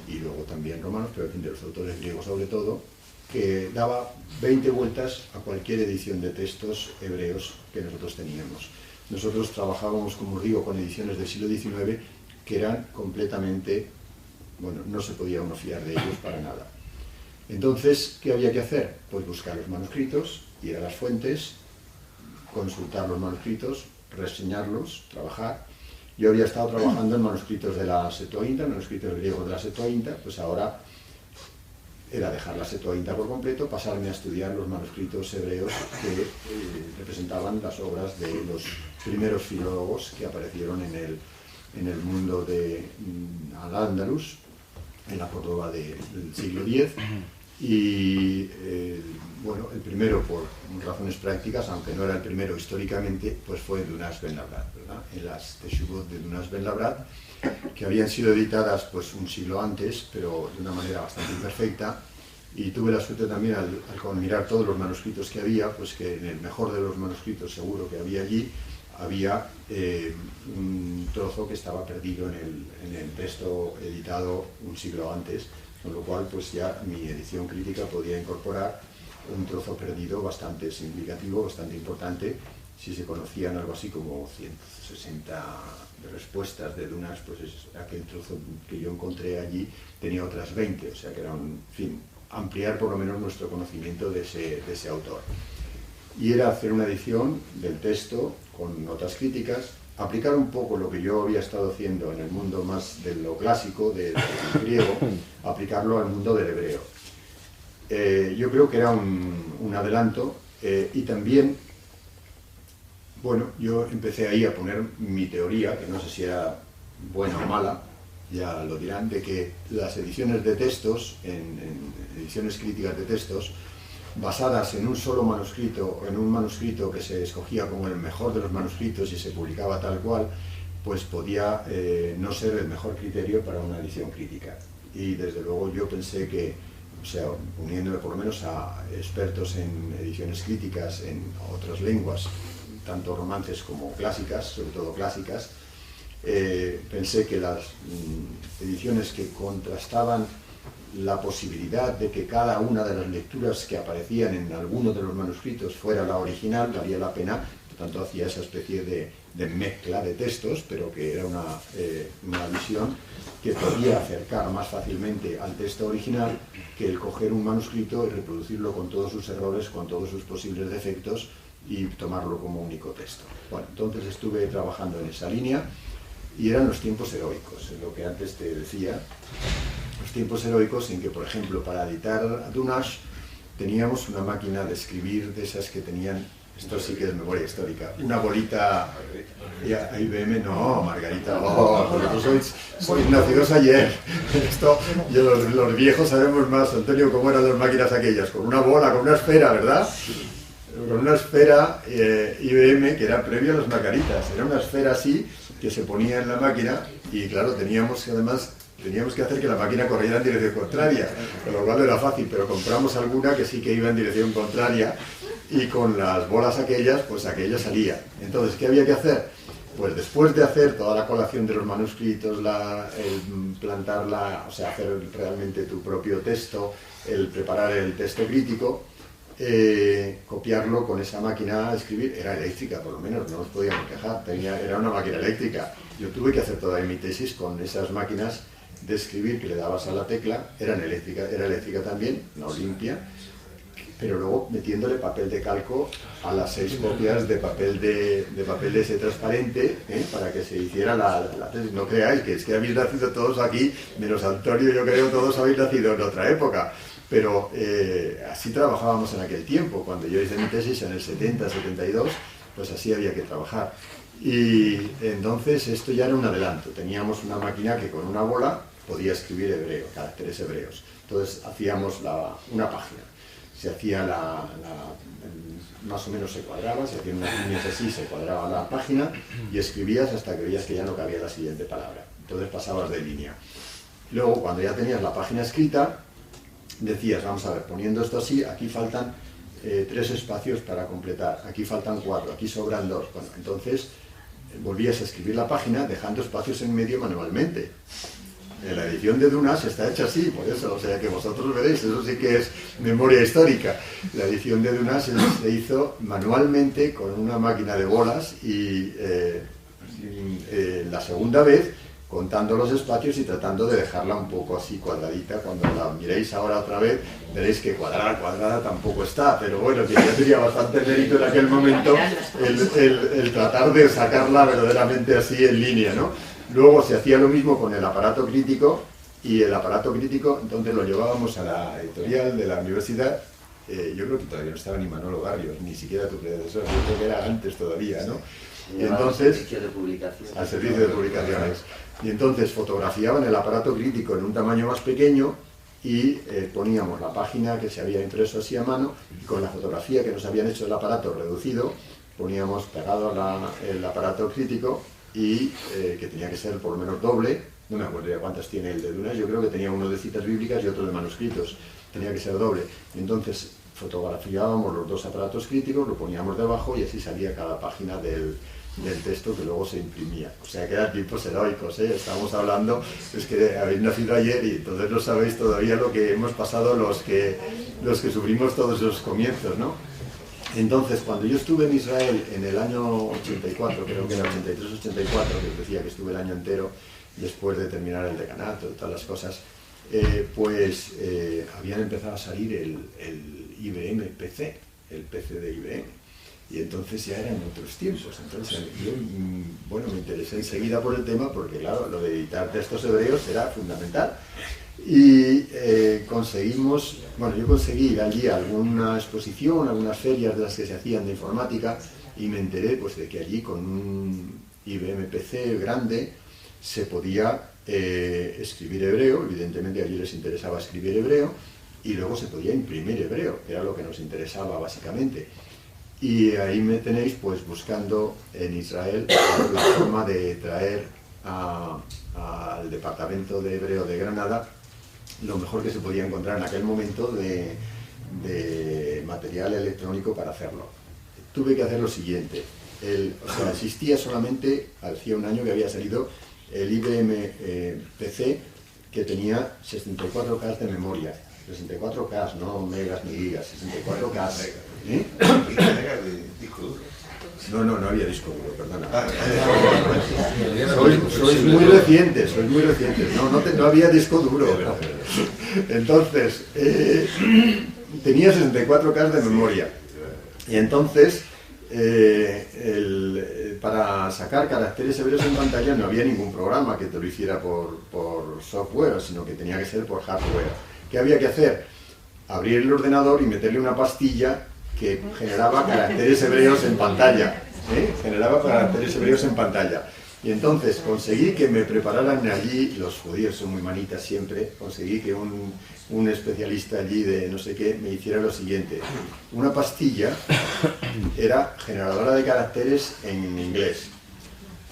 y luego también romanos, pero en fin, de los autores griegos sobre todo, que daba 20 vueltas a cualquier edición de textos hebreos que nosotros teníamos. Nosotros trabajábamos, como os digo, con ediciones del siglo XIX que eran completamente, bueno, no se podía uno fiar de ellos para nada. Entonces, ¿qué había que hacer? Pues buscar los manuscritos, ir a las fuentes, consultar los manuscritos, reseñarlos, trabajar. Yo había estado trabajando en manuscritos de la Septuaginta, manuscritos griegos de la Septuaginta, pues ahora era dejar la Septuaginta por completo, pasarme a estudiar los manuscritos hebreos que representaban las obras de los primeros filólogos que aparecieron en el mundo de Al-Ándalus, en la Córdoba del siglo X, y bueno, el primero por razones prácticas, aunque no era el primero históricamente, pues fue Dunas Ben Labrat, ¿verdad? En las Teshuvot de Dunas Ben Labrat, que habían sido editadas pues un siglo antes, pero de una manera bastante imperfecta, y tuve la suerte también al mirar todos los manuscritos que había, pues que en el mejor de los manuscritos seguro que había allí, había un trozo que estaba perdido en el texto editado un siglo antes, con lo cual pues ya mi edición crítica podía incorporar un trozo perdido bastante significativo, bastante importante. Si se conocían algo así como 160 respuestas de Dunas, pues aquel trozo que yo encontré allí tenía otras 20, o sea que era en fin, ampliar por lo menos nuestro conocimiento de ese autor. Y era hacer una edición del texto con notas críticas, aplicar un poco lo que yo había estado haciendo en el mundo más de lo clásico, del griego, aplicarlo al mundo del hebreo. Yo creo que era un adelanto, y también, bueno, yo empecé ahí a poner mi teoría, que no sé si era buena o mala, ya lo dirán, de que las ediciones de textos, en ediciones críticas de textos, basadas en un solo manuscrito, en un manuscrito que se escogía como el mejor de los manuscritos y se publicaba tal cual, pues podía no ser el mejor criterio para una edición crítica. Y desde luego yo pensé que, o sea, uniéndome por lo menos a expertos en ediciones críticas en otras lenguas, tanto romances como clásicas, sobre todo clásicas, pensé que las ediciones que contrastaban la posibilidad de que cada una de las lecturas que aparecían en alguno de los manuscritos fuera la original, valía la pena, por tanto hacía esa especie de mezcla de textos, pero que era una visión que podía acercar más fácilmente al texto original que el coger un manuscrito y reproducirlo con todos sus errores, con todos sus posibles defectos y tomarlo como único texto. Bueno, entonces estuve trabajando en esa línea y eran los tiempos heroicos, lo que antes te decía, los tiempos heroicos en que, por ejemplo, para editar Dunas teníamos una máquina de escribir de esas que tenían, esto sí que es memoria histórica, una bolita IBM, no, Margarita, vosotros sois nacidos ayer, esto, los viejos sabemos más, Antonio, cómo eran las máquinas aquellas, con una bola, con una esfera, ¿verdad? Con una esfera IBM que era previo a las Margaritas, era una esfera así que se ponía en la máquina y claro, teníamos que hacer que la máquina corriera en dirección contraria, con lo cual era fácil, pero compramos alguna que sí que iba en dirección contraria y con las bolas aquellas, pues aquella salía. Entonces, ¿qué había que hacer? Pues después de hacer toda la colación de los manuscritos, el plantarla, o sea, hacer realmente tu propio texto, el preparar el texto crítico, copiarlo con esa máquina a escribir, era eléctrica por lo menos, no nos podíamos quejar, era una máquina eléctrica. Yo tuve que hacer toda mi tesis con esas máquinas de escribir que le dabas a la tecla, era eléctrica también, una Olimpia, pero luego metiéndole papel de calco a las 6 copias de papel de ese transparente, para que se hiciera la tesis. No creáis que es que habéis nacido todos aquí, menos Antonio, yo creo todos habéis nacido en otra época. Pero así trabajábamos en aquel tiempo, cuando yo hice mi tesis en el 70, 72, pues así había que trabajar. Y entonces esto ya era un adelanto, teníamos una máquina que con una bola podía escribir hebreo, caracteres hebreos. Entonces hacíamos una página, se hacía más o menos se cuadraba, se hacían unas líneas así, se cuadraba la página y escribías hasta que veías que ya no cabía la siguiente palabra. Entonces pasabas de línea. Luego, cuando ya tenías la página escrita, decías, vamos a ver, poniendo esto así, aquí faltan 3 espacios para completar, aquí faltan 4, aquí sobran 2. Bueno, entonces volvías a escribir la página dejando espacios en medio manualmente. La edición de Dunas está hecha así, por eso, o sea que vosotros veréis, eso sí que es memoria histórica. La edición de Dunas se hizo manualmente con una máquina de bolas y la segunda vez contando los espacios y tratando de dejarla un poco así cuadradita. Cuando la miréis ahora otra vez, veréis que cuadrada tampoco está, pero bueno, que ya tenía bastante mérito en aquel momento el tratar de sacarla verdaderamente así en línea, ¿no? Luego se hacía lo mismo con el aparato crítico, y el aparato crítico entonces lo llevábamos a la editorial de la universidad. Yo creo que todavía no estaba ni Manolo Barrios, ni siquiera tu predecesor, yo creo que era antes todavía, ¿no? Y entonces, al servicio de publicaciones. Y entonces fotografiaban el aparato crítico en un tamaño más pequeño y poníamos la página que se había impreso así a mano, y con la fotografía que nos habían hecho del aparato reducido, poníamos pegado el aparato crítico y que tenía que ser por lo menos doble. No me acuerdo ya cuántas tiene el de Dunas, yo creo que tenía uno de citas bíblicas y otro de manuscritos, tenía que ser doble. Y entonces fotografiábamos los dos aparatos críticos, lo poníamos debajo y así salía cada página del texto que luego se imprimía. O sea que eran tiempos heroicos, ¿eh? Estamos hablando, es que habéis nacido ayer y entonces no sabéis todavía lo que hemos pasado los que sufrimos todos esos comienzos, ¿no? Entonces, cuando yo estuve en Israel en el año 84, creo que era 83-84, que os decía que estuve el año entero después de terminar el decanato y todas las cosas, habían empezado a salir el IBM PC, el PC de IBM, y entonces ya eran otros tiempos. Entonces yo, me interesé enseguida por el tema porque, claro, lo de editar textos hebreos era fundamental. Y yo conseguí ir allí a alguna exposición, algunas ferias de las que se hacían de informática, y me enteré pues, de que allí con un IBM PC grande se podía escribir hebreo. Evidentemente allí les interesaba escribir hebreo, y luego se podía imprimir hebreo, que era lo que nos interesaba básicamente. Y ahí me tenéis pues buscando en Israel la forma de traer al Departamento de Hebreo de Granada lo mejor que se podía encontrar en aquel momento de material electrónico para hacerlo. Tuve que hacer lo siguiente. Existía solamente, hacía un año que había salido el IBM PC, que tenía 64K de memoria. 64K, no megas ni gigas, 64K. ¿Eh? No había disco duro, perdona. Sois muy recientes, no había disco duro. Entonces, tenía 64K de memoria. Y entonces, para sacar caracteres hebreos en pantalla no había ningún programa que te lo hiciera por software, sino que tenía que ser por hardware. ¿Qué había que hacer? Abrir el ordenador y meterle una pastilla que generaba caracteres hebreos en pantalla. Y entonces conseguí que me prepararan allí, los judíos son muy manitas siempre, conseguí que un especialista allí de no sé qué me hiciera lo siguiente. Una pastilla era generadora de caracteres en inglés,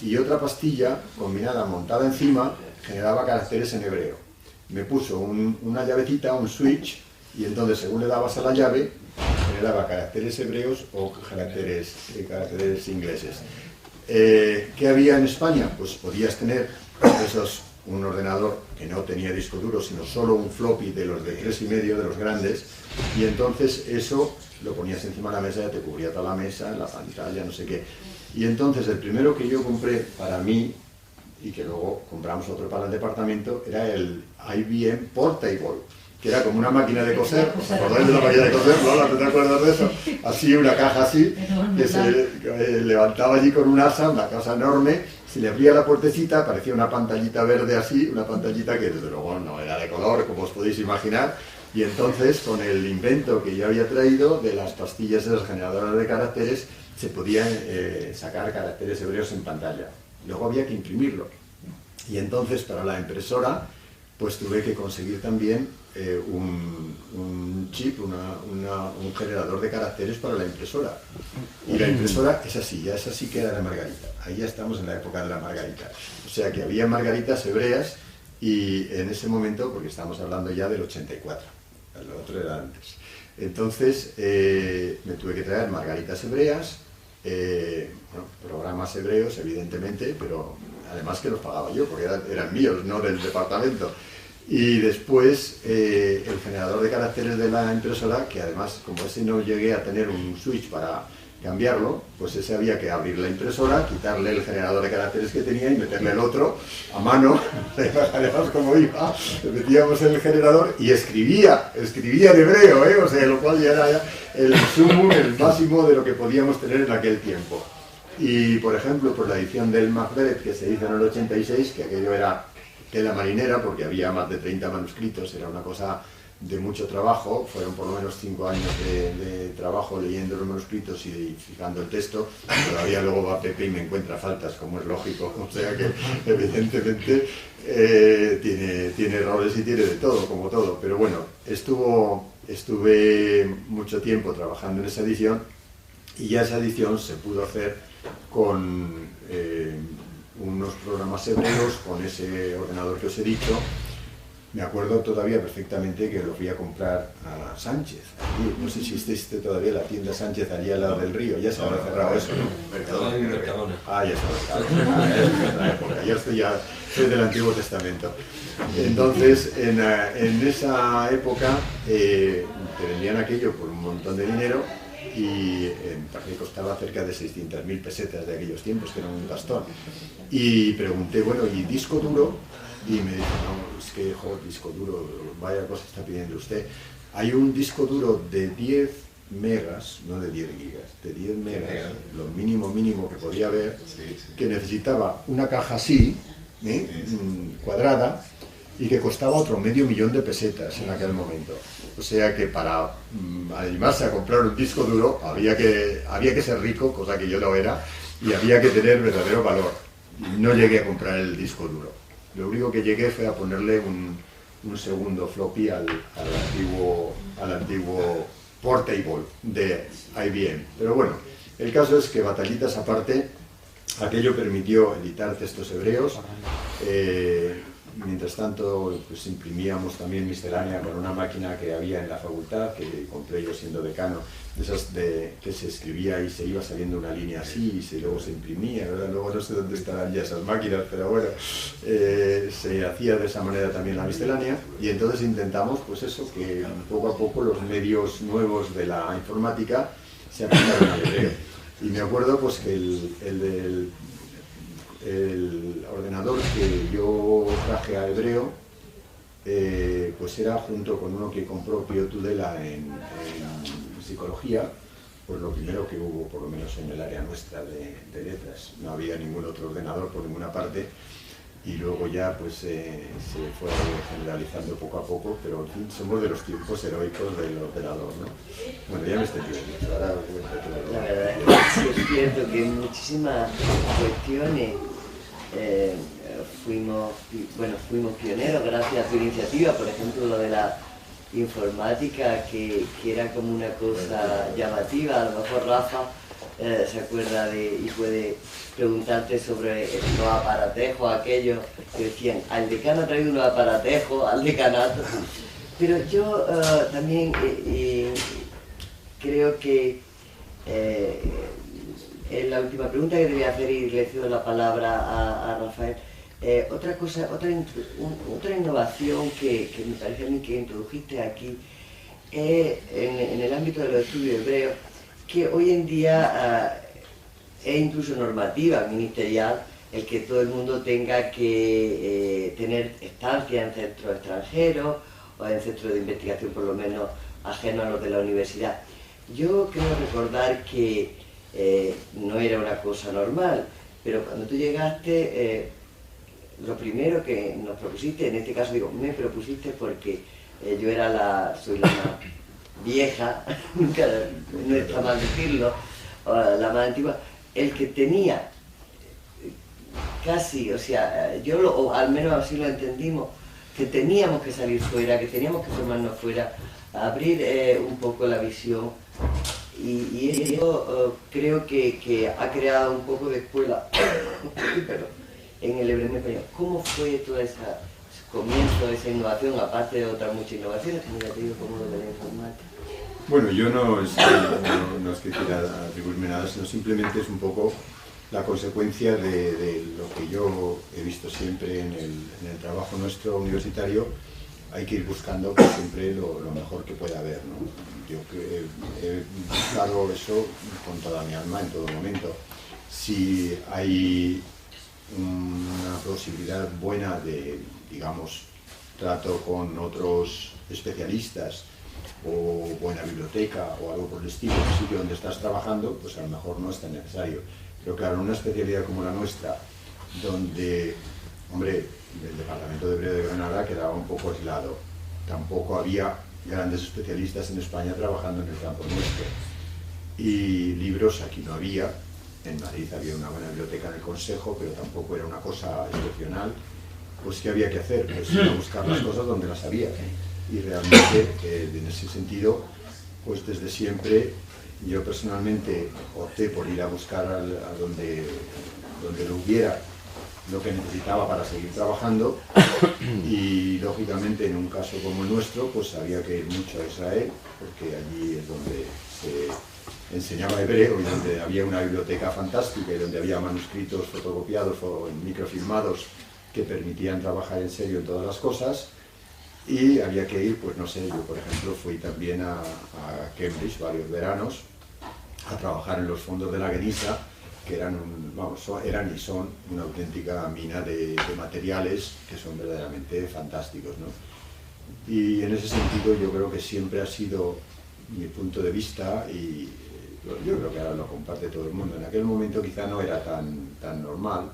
y otra pastilla combinada, montada encima, generaba caracteres en hebreo. Me puso una llavecita, un switch, y entonces según le dabas a la llave, generaba caracteres hebreos o caracteres ingleses. ¿Qué había en España? Pues podías tener un ordenador que no tenía disco duro, sino solo un floppy de los de 3,5, de los grandes, y entonces eso lo ponías encima de la mesa, ya te cubría toda la mesa, la pantalla, no sé qué. Y entonces el primero que yo compré para mí, y que luego compramos otro para el departamento, era el IBM Portable, que era como una máquina de coser. ¿Os acordáis de la máquina de coser? ¿No? ¿Te acuerdas de eso? Así, una caja así, que se levantaba allí con un asa, una cosa enorme, se le abría la puertecita, parecía una pantallita verde así, una pantallita que desde luego no era de color, como os podéis imaginar, y entonces con el invento que yo había traído de las pastillas de las generadoras de caracteres, se podían sacar caracteres hebreos en pantalla. Luego había que imprimirlo, y entonces para la impresora pues tuve que conseguir también un chip, un generador de caracteres para la impresora. Y la impresora es así que era de margarita. Ahí ya estamos en la época de la margarita. O sea que había margaritas hebreas, y en ese momento, porque estamos hablando ya del 84, lo otro era antes. Entonces me tuve que traer margaritas hebreas, programas hebreos evidentemente, pero además que los pagaba yo, porque eran míos, no del departamento. Y después el generador de caracteres de la impresora, que además, como ese no llegué a tener un switch para cambiarlo, pues ese había que abrir la impresora, quitarle el generador de caracteres que tenía y meterle el otro a mano. Además, como iba, metíamos en el generador y escribía en hebreo, o sea, lo cual ya era el sumum, el máximo de lo que podíamos tener en aquel tiempo. Y, por ejemplo, pues la edición del Macbeth, que se hizo en el 86, que aquello era que la marinera, porque había más de 30 manuscritos, era una cosa de mucho trabajo, fueron por lo menos 5 años de trabajo leyendo los manuscritos y fijando el texto. Todavía luego va Pepe y me encuentra faltas, como es lógico, o sea que evidentemente tiene errores y tiene de todo, como todo, pero bueno, estuve mucho tiempo trabajando en esa edición y ya esa edición se pudo hacer con unos programas hebreos, con ese ordenador que os he dicho. Me acuerdo todavía perfectamente que lo fui a comprar a Sánchez. Allí. No sé si existe todavía la tienda Sánchez allí al lado del río. Ya se habrá cerrado eso, ¿no? Mercadona. Ah, ya se habrá cerrado. Yo soy del Antiguo Testamento. Entonces, en esa época te vendían aquello por un montón de dinero y me costaba cerca de 600.000 pesetas de aquellos tiempos, que era un bastón. Y pregunté, bueno, ¿y disco duro? Y me dijo, no, es que, joder, disco duro, vaya cosa está pidiendo usted. Hay un disco duro de 10 megas, no de 10 gigas, de 10 megas, lo mínimo que podía haber, que necesitaba una caja así, cuadrada, y que costaba otro $500.000 de pesetas en aquel momento. O sea que para animarse a comprar un disco duro había que ser rico, cosa que yo no era, y había que tener verdadero valor. Y no llegué a comprar el disco duro. Lo único que llegué fue a ponerle un segundo floppy al antiguo Portable de IBM. Pero bueno, el caso es que, batallitas aparte, aquello permitió editar textos hebreos. Mientras tanto, pues imprimíamos también miscelánea con una máquina que había en la facultad, que compré yo siendo decano, de esas que se escribía y se iba saliendo una línea así y luego se imprimía, ¿verdad? Luego no sé dónde estarán ya esas máquinas, pero bueno, se hacía de esa manera también la miscelánea, y entonces intentamos, pues eso, que poco a poco los medios nuevos de la informática se aplicaron al hebreo. Y me acuerdo pues que el ordenador que yo traje a hebreo, pues era junto con uno que compró Pío Tudela en psicología, pues lo primero que hubo, por lo menos en el área nuestra de letras. No había ningún otro ordenador por ninguna parte, y luego ya pues se fue generalizando poco a poco, pero en fin, somos de los tiempos heroicos del ordenador, ¿no? Bueno, ya me estoy diciendo, ahora os cuento todo. La verdad es que sí es cierto que en muchísimas cuestiones fuimos pioneros gracias a tu iniciativa. Por ejemplo, lo de la informática, que era como una cosa llamativa. A lo mejor Rafa se acuerda y puede preguntarte sobre los aparatejos, aquellos que decían, al decano ha traído unos aparatejos, al decanato. Pero yo también creo que en la última pregunta que te voy a hacer, y le cedo la palabra a Rafael, otra innovación que me parece a mí que introdujiste aquí en el ámbito de los estudios hebreos, que hoy en día es incluso normativa ministerial el que todo el mundo tenga que tener estancia en centros extranjeros o en centros de investigación por lo menos ajenos a los de la universidad. Yo creo recordar que no era una cosa normal, pero cuando tú llegaste, lo primero que nos propusiste, en este caso digo, me propusiste porque yo soy la más vieja, no está mal decirlo, la más antigua, el que tenía casi, o sea, o al menos así lo entendimos, que teníamos que salir fuera, que teníamos que formarnos fuera, abrir un poco la visión. Y yo creo que ha creado un poco de escuela en el hebreo español. ¿Cómo fue todo ese comienzo, esa innovación, aparte de otras muchas innovaciones, como ya te digo, como lo de la informática? Bueno, yo no es que quiera atribuirme nada, sino simplemente es un poco la consecuencia de lo que yo he visto siempre en el trabajo nuestro universitario. Hay que ir buscando pues, siempre lo mejor que pueda haber, ¿no? Yo he buscado eso con toda mi alma en todo momento. Si hay una posibilidad buena de, digamos, trato con otros especialistas o buena biblioteca o algo por el estilo, en el sitio donde estás trabajando, pues a lo mejor no es tan necesario. Pero claro, en una especialidad como la nuestra, donde, hombre, el departamento de hebreo de Granada quedaba un poco aislado. Tampoco había grandes especialistas en España trabajando en el campo nuestro. Y libros aquí no había. En Madrid había una buena biblioteca en el Consejo, pero tampoco era una cosa excepcional. Pues ¿qué había que hacer? Pues ir a buscar las cosas donde las había. Y realmente, en ese sentido, pues desde siempre yo personalmente opté por ir a buscar a donde lo hubiera, lo que necesitaba para seguir trabajando, y lógicamente en un caso como el nuestro pues había que ir mucho a Israel, porque allí es donde se enseñaba hebreo y donde había una biblioteca fantástica y donde había manuscritos fotocopiados o microfilmados que permitían trabajar en serio en todas las cosas. Y había que ir, pues no sé, yo por ejemplo fui también a Cambridge varios veranos a trabajar en los fondos de la Geniza, que eran y son una auténtica mina de materiales que son verdaderamente fantásticos, ¿no? Y en ese sentido yo creo que siempre ha sido mi punto de vista, y yo creo que ahora lo comparte todo el mundo. En aquel momento quizá no era tan normal,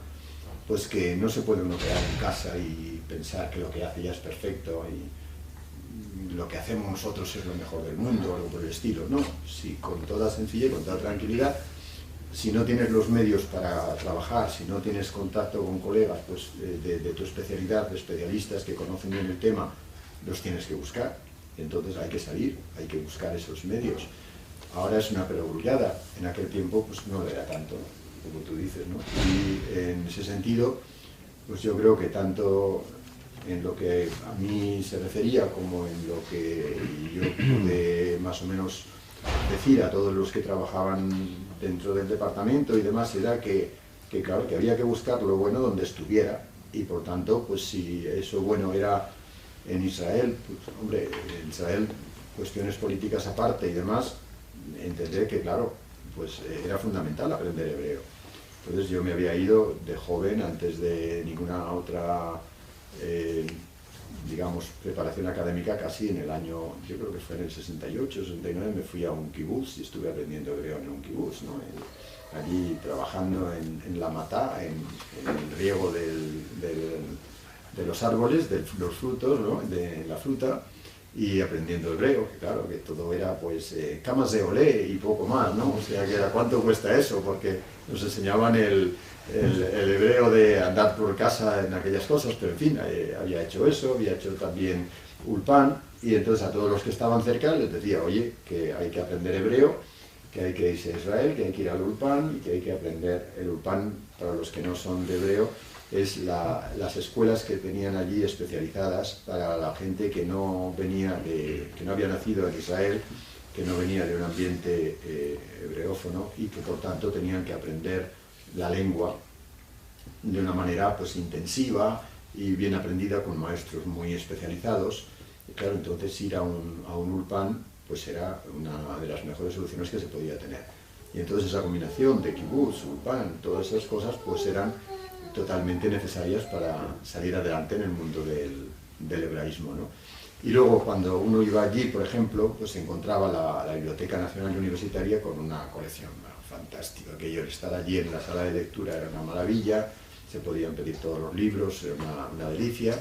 pues que no se puede uno quedar en casa y pensar que lo que hace ya es perfecto y lo que hacemos nosotros es lo mejor del mundo o algo por el estilo. No, si con toda sencillez, con toda tranquilidad, si no tienes los medios para trabajar, si no tienes contacto con colegas pues, de tu especialidad, de especialistas que conocen bien el tema, los tienes que buscar. Entonces hay que salir, hay que buscar esos medios. Ahora es una perogrullada, en aquel tiempo pues no era tanto, como tú dices, ¿no? Y en ese sentido, pues yo creo que tanto en lo que a mí se refería como en lo que yo pude más o menos decir a todos los que trabajaban dentro del departamento y demás, era que claro, que había que buscar lo bueno donde estuviera, y por tanto, pues si eso bueno era en Israel, pues hombre, en Israel, cuestiones políticas aparte y demás, entendré que claro, pues era fundamental aprender hebreo. Entonces yo me había ido de joven, antes de ninguna otra, digamos, preparación académica, casi en el año, yo creo que fue en el 68, 69, me fui a un kibutz y estuve aprendiendo hebreo en un kibutz, ¿no? Allí trabajando en la matá, en el riego de los árboles, de los frutos, ¿no? De la fruta, y aprendiendo hebreo, que claro, que todo era pues camas de olé y poco más, ¿no? O sea, que ¿cuánto cuesta eso? Porque nos enseñaban el hebreo de andar por casa en aquellas cosas, pero en fin, había hecho eso, había hecho también ulpan, y entonces a todos los que estaban cerca les decía, oye, que hay que aprender hebreo, que hay que irse a Israel, que hay que ir al ulpan, y que hay que aprender el ulpan. Para los que no son de hebreo, es las escuelas que tenían allí especializadas para la gente que no venía que no había nacido en Israel, que no venía de un ambiente hebreófono, y que por tanto tenían que aprender la lengua de una manera pues intensiva y bien aprendida con maestros muy especializados. Y claro, entonces ir a un ulpan pues era una de las mejores soluciones que se podía tener. Y entonces esa combinación de kibutz, ulpan, todas esas cosas pues eran totalmente necesarias para salir adelante en el mundo del hebraísmo, ¿no? Y luego cuando uno iba allí, por ejemplo, pues se encontraba la Biblioteca Nacional Universitaria con una colección fantástica. Aquello, el estar allí en la sala de lectura era una maravilla, se podían pedir todos los libros, era una delicia.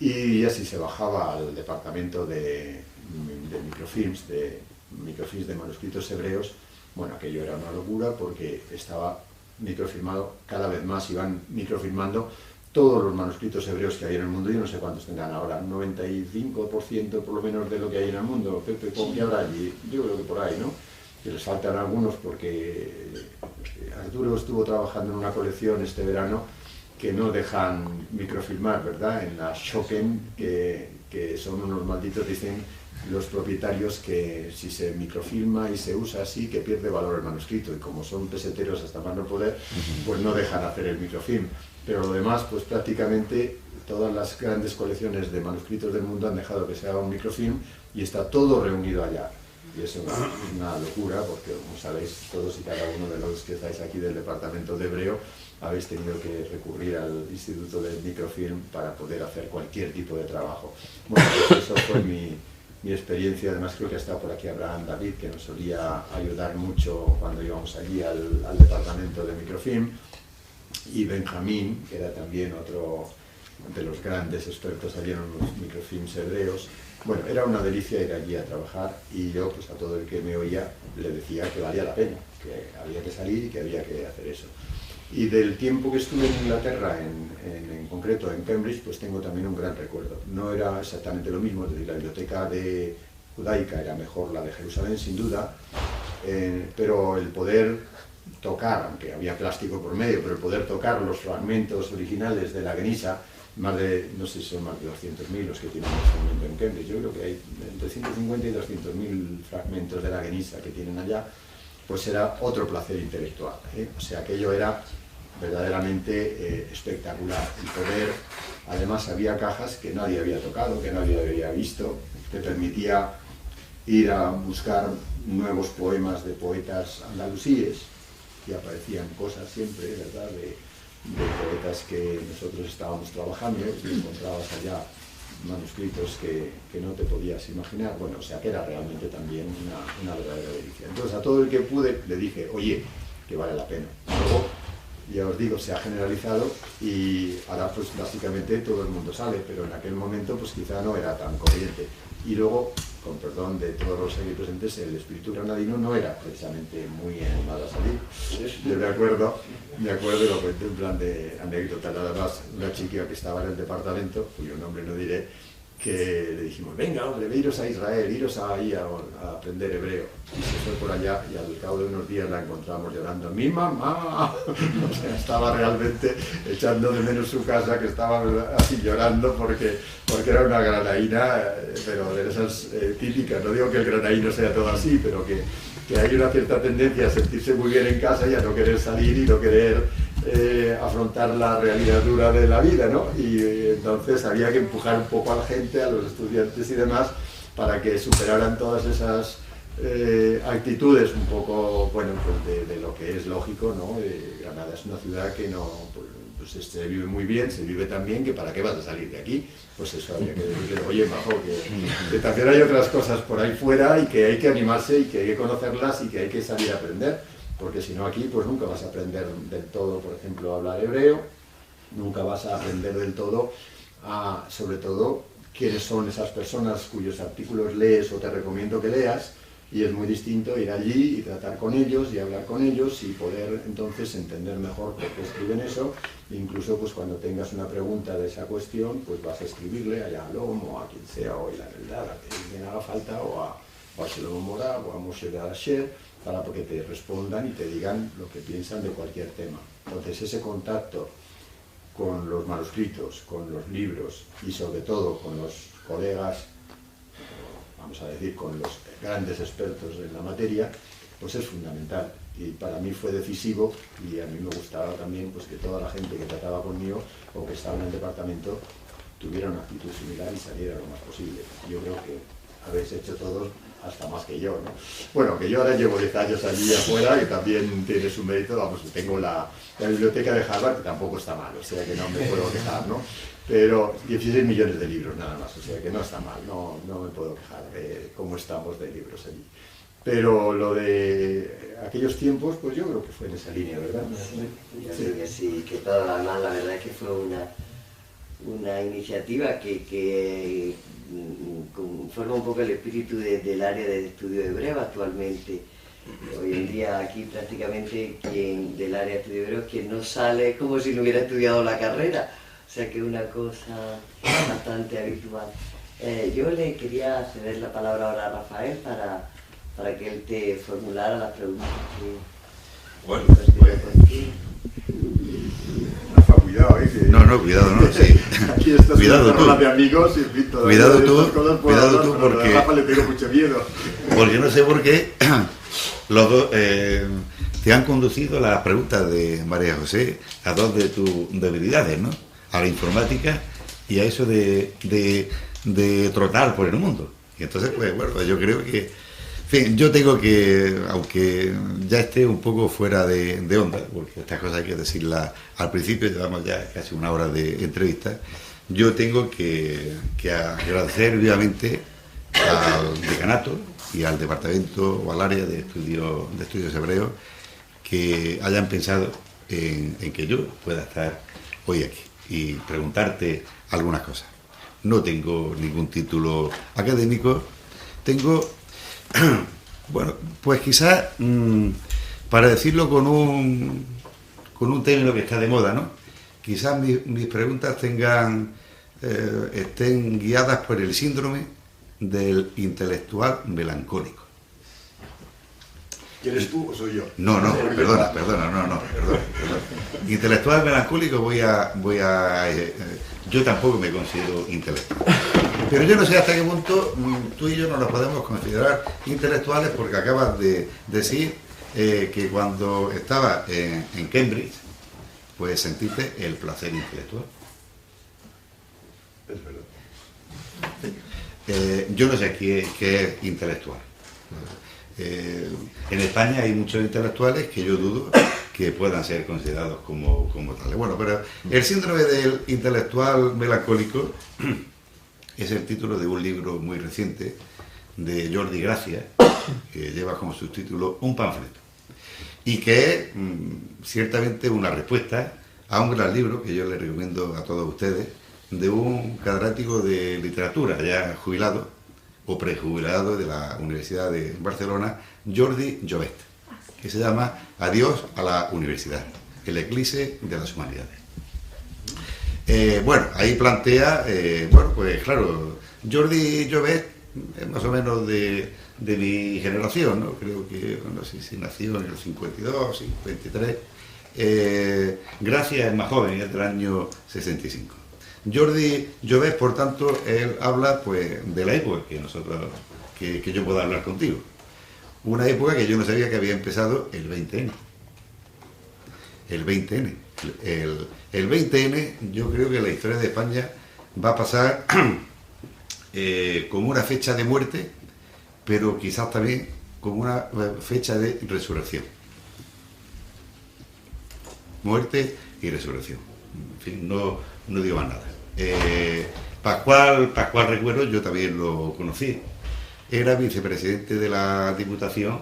Y así se bajaba al departamento de microfilms, de manuscritos hebreos. Bueno, aquello era una locura porque estaba microfilmado, cada vez más iban microfilmando todos los manuscritos hebreos que hay en el mundo. Yo no sé cuántos tendrán ahora, 95% por lo menos de lo que hay en el mundo. Pepe, ¿qué habrá allí? Yo creo que por ahí, ¿no? Que les faltan algunos porque Arturo estuvo trabajando en una colección este verano que no dejan microfilmar, ¿verdad? En la Shoken, que son unos malditos, dicen los propietarios, que si se microfilma y se usa así, que pierde valor el manuscrito, y como son peseteros hasta más no poder, pues no dejan hacer el microfilm. Pero lo demás, pues prácticamente todas las grandes colecciones de manuscritos del mundo han dejado que se haga un microfilm y está todo reunido allá. Y eso es una locura, porque como sabéis, todos y cada uno de los que estáis aquí del departamento de hebreo habéis tenido que recurrir al Instituto del Microfilm para poder hacer cualquier tipo de trabajo. Bueno, pues eso fue mi experiencia. Además creo que ha estado por aquí Abraham David, que nos solía ayudar mucho cuando íbamos allí al departamento de microfilm, y Benjamín, que era también otro de los grandes expertos allí en los microfilms hebreos. Bueno, era una delicia ir allí a trabajar y yo pues a todo el que me oía le decía que valía la pena, que había que salir y que había que hacer eso. Y del tiempo que estuve en Inglaterra, en concreto en Cambridge, pues tengo también un gran recuerdo. No era exactamente lo mismo, es decir, la biblioteca judaica era mejor la de Jerusalén, sin duda, pero el poder tocar, aunque había plástico por medio, pero el poder tocar los fragmentos originales de la Genisa, más de, no sé si son más de 200.000 los que tienen en este momento en Cambridge, yo creo que hay entre 150 y 200.000 fragmentos de la Genisa que tienen allá, pues era otro placer intelectual, ¿eh? O sea, aquello era verdaderamente espectacular. Y poder, además había cajas que nadie había tocado, que nadie había visto, te permitía ir a buscar nuevos poemas de poetas andalusíes, y aparecían cosas siempre, ¿verdad?, de poetas que nosotros estábamos trabajando, y encontrabas allá manuscritos que no te podías imaginar. Bueno, o sea que era realmente también una verdadera delicia. Entonces a todo el que pude le dije, oye, que vale la pena. Luego, ya os digo, se ha generalizado y ahora pues básicamente todo el mundo sale, pero en aquel momento pues quizá no era tan corriente. Y luego, con perdón de todos los aquí presentes, el espíritu granadino no era precisamente muy animado a salir. Yo me acuerdo, y lo cuento en plan de anécdota, nada más, una chica que estaba en el departamento, cuyo nombre no diré, que le dijimos, venga hombre, iros a Israel, iros ahí a aprender hebreo. Y se fue por allá y al cabo de unos días la encontramos llorando, ¡mi mamá! O sea, estaba realmente echando de menos su casa, que estaba así llorando porque era una granaína, pero de esas típicas. No digo que el granaíno sea todo así, pero que hay una cierta tendencia a sentirse muy bien en casa y a no querer salir y no querer afrontar la realidad dura de la vida, ¿no? Y entonces había que empujar un poco a la gente, a los estudiantes y demás, para que superaran todas esas actitudes un poco, bueno, pues de lo que es lógico, ¿no? Granada es una ciudad que no, pues se vive muy bien, se vive tan bien que para qué vas a salir de aquí. Pues eso había que decirle, oye, majo, que también hay otras cosas por ahí fuera y que hay que animarse y que hay que conocerlas y que hay que salir a aprender. Porque si no aquí pues nunca vas a aprender del todo, por ejemplo, a hablar hebreo, nunca vas a aprender del todo sobre todo, quiénes son esas personas cuyos artículos lees o te recomiendo que leas, y es muy distinto ir allí y tratar con ellos y hablar con ellos y poder entonces entender mejor por qué escriben eso. Incluso pues cuando tengas una pregunta de esa cuestión, pues vas a escribirle a Yalom o a quien sea, o a la verdad, a quien haga falta, o a Shlomo Mora o a Moshe Asher, para que te respondan y te digan lo que piensan de cualquier tema. Entonces ese contacto con los manuscritos, con los libros y sobre todo con los colegas, vamos a decir, con los grandes expertos en la materia, pues es fundamental. Y para mí fue decisivo, y a mí me gustaba también pues que toda la gente que trataba conmigo o que estaba en el departamento tuviera una actitud similar y saliera lo más posible. Yo creo que habéis hecho todos hasta más que yo, ¿no? Bueno, que yo ahora llevo 10 años allí afuera y también tiene su mérito. Vamos, tengo la biblioteca de Harvard, que tampoco está mal, o sea que no me puedo quejar, ¿no? Pero 16 millones de libros nada más, o sea que no está mal, no me puedo quejar de cómo estamos de libros allí. Pero lo de aquellos tiempos, pues yo creo que fue en esa línea, ¿verdad? Sí, que todo, además la verdad es que fue una iniciativa que forma un poco el espíritu del área de estudio hebreo actualmente. Hoy en día aquí prácticamente quien del área de estudio hebreo, quien no sale es como si no hubiera estudiado la carrera, o sea que es una cosa bastante habitual. Yo le quería ceder la palabra ahora a Rafael para que él te formulara las preguntas que... Bueno, Cuidado, No, cuidado, no, sí. Aquí estás Cuidado tú. de amigos y Cuidado tú, porque... A Rafa le tengo mucho miedo. Porque no sé por qué los dos te han conducido las preguntas de María José a dos de tus debilidades, ¿no? A la informática y a eso de trotar por el mundo. Y entonces, pues bueno, yo creo que... En fin, yo tengo que, aunque ya esté un poco fuera de onda, porque estas cosas hay que decirlas al principio, llevamos ya casi una hora de entrevista, yo tengo que agradecer vivamente al decanato y al departamento o al área de estudios hebreos que hayan pensado en que yo pueda estar hoy aquí. y preguntarte algunas cosas. No tengo ningún título académico, tengo, bueno, pues quizás, para decirlo con un término que está de moda, ¿no? Quizás mis preguntas estén guiadas por el síndrome del intelectual melancólico. ¿Quieres tú o soy yo? No, perdona. Intelectual melancólico yo tampoco me considero intelectual. Pero yo no sé hasta qué punto tú y yo no nos podemos considerar intelectuales, porque acabas de decir que cuando estabas en Cambridge, pues sentiste el placer intelectual. Es verdad. Yo no sé qué es intelectual. En España hay muchos intelectuales que yo dudo que puedan ser considerados como tales. Bueno, pero el síndrome del intelectual melancólico es el título de un libro muy reciente de Jordi Gracia, que lleva como subtítulo Un panfleto, y que es ciertamente una respuesta a un gran libro que yo le recomiendo a todos ustedes, de un catedrático de literatura ya jubilado o prejubilado de la Universidad de Barcelona, Jordi Jovet, que se llama Adiós a la Universidad, el eclipse de las humanidades. Bueno, ahí plantea, bueno, pues claro, Jordi Jovet es más o menos de mi generación, ¿no? Creo que, no sé si nació en el 52, 53. Gracia es más joven, es del año 65. Jordi Jovet, por tanto, él habla pues de la época que yo pueda hablar contigo. Una época que yo no sabía que había empezado el 20N. El 20N. El 20N, yo creo que la historia de España va a pasar como una fecha de muerte, pero quizás también como una fecha de resurrección. Muerte y resurrección. En fin, no digo más nada. Pascual Recuero, yo también lo conocí. Era vicepresidente de la Diputación.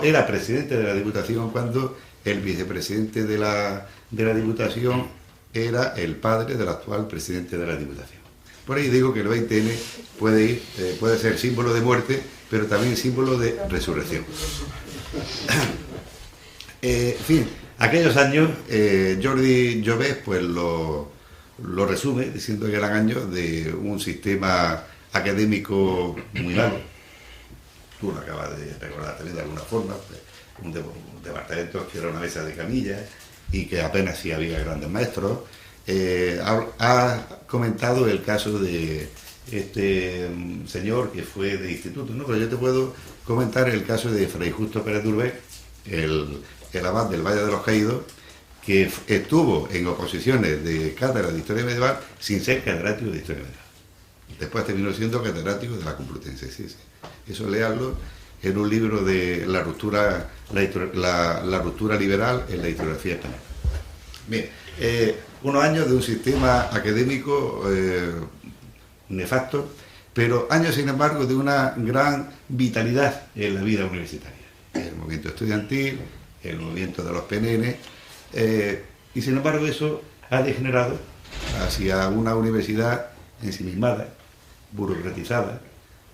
Era presidente de la Diputación cuando el vicepresidente de la Diputación era el padre del actual presidente de la Diputación. Por ahí digo que el 20N puede ser símbolo de muerte, pero también símbolo de resurrección. En fin, aquellos años, Jordi Jovet pues lo resume diciendo que eran años de un sistema académico muy malo. Tú lo acabas de recordar también de alguna forma, pues, un departamento que era una mesa de camillas y que apenas sí había grandes maestros. Ha comentado el caso de este señor que fue de instituto, ¿no? Pero yo te puedo comentar el caso de Fray Justo Pérez Durbe, el abad del Valle de los Caídos, que estuvo en oposiciones de cátedra de Historia Medieval sin ser catedrático de Historia Medieval. Después terminó siendo catedrático de la Complutense. Sí. Eso léalo en un libro de la ruptura liberal en la historiografía española. Bien, unos años de un sistema académico nefasto, pero años, sin embargo, de una gran vitalidad en la vida universitaria. El movimiento estudiantil, el movimiento de los PNN, y sin embargo eso ha degenerado hacia una universidad ensimismada, burocratizada,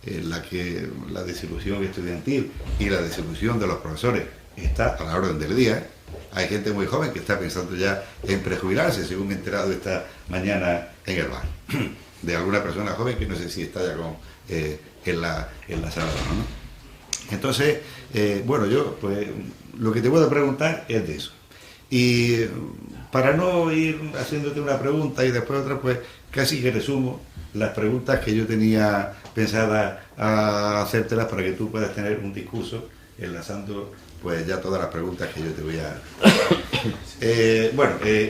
en la que la desilusión estudiantil y la desilusión de los profesores está a la orden del día. Hay gente muy joven que está pensando ya en prejubilarse, según me he enterado esta mañana en el bar, de alguna persona joven que no sé si está ya en la sala, ¿no? Entonces, bueno, yo pues lo que te puedo preguntar es de eso. Y para no ir haciéndote una pregunta y después otra, pues casi que resumo las preguntas que yo tenía pensadas a hacértelas para que tú puedas tener un discurso enlazando pues ya todas las preguntas que yo te voy a...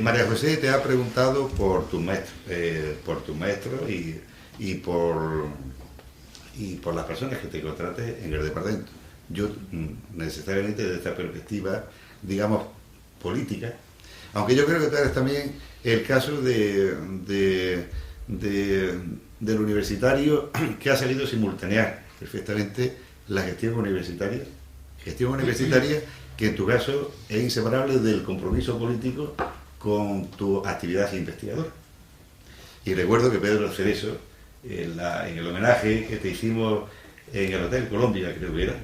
María José te ha preguntado por tus maestros y por las personas que te contrates en el departamento. Yo necesariamente desde esta perspectiva, digamos, política, aunque yo creo que tú eres también el caso del universitario que ha sabido simultanear perfectamente la gestión universitaria que en tu caso es inseparable del compromiso político con tu actividad investigadora. Y recuerdo que Pedro Cerezo, en el homenaje que te hicimos en el Hotel Colombia, creo que era,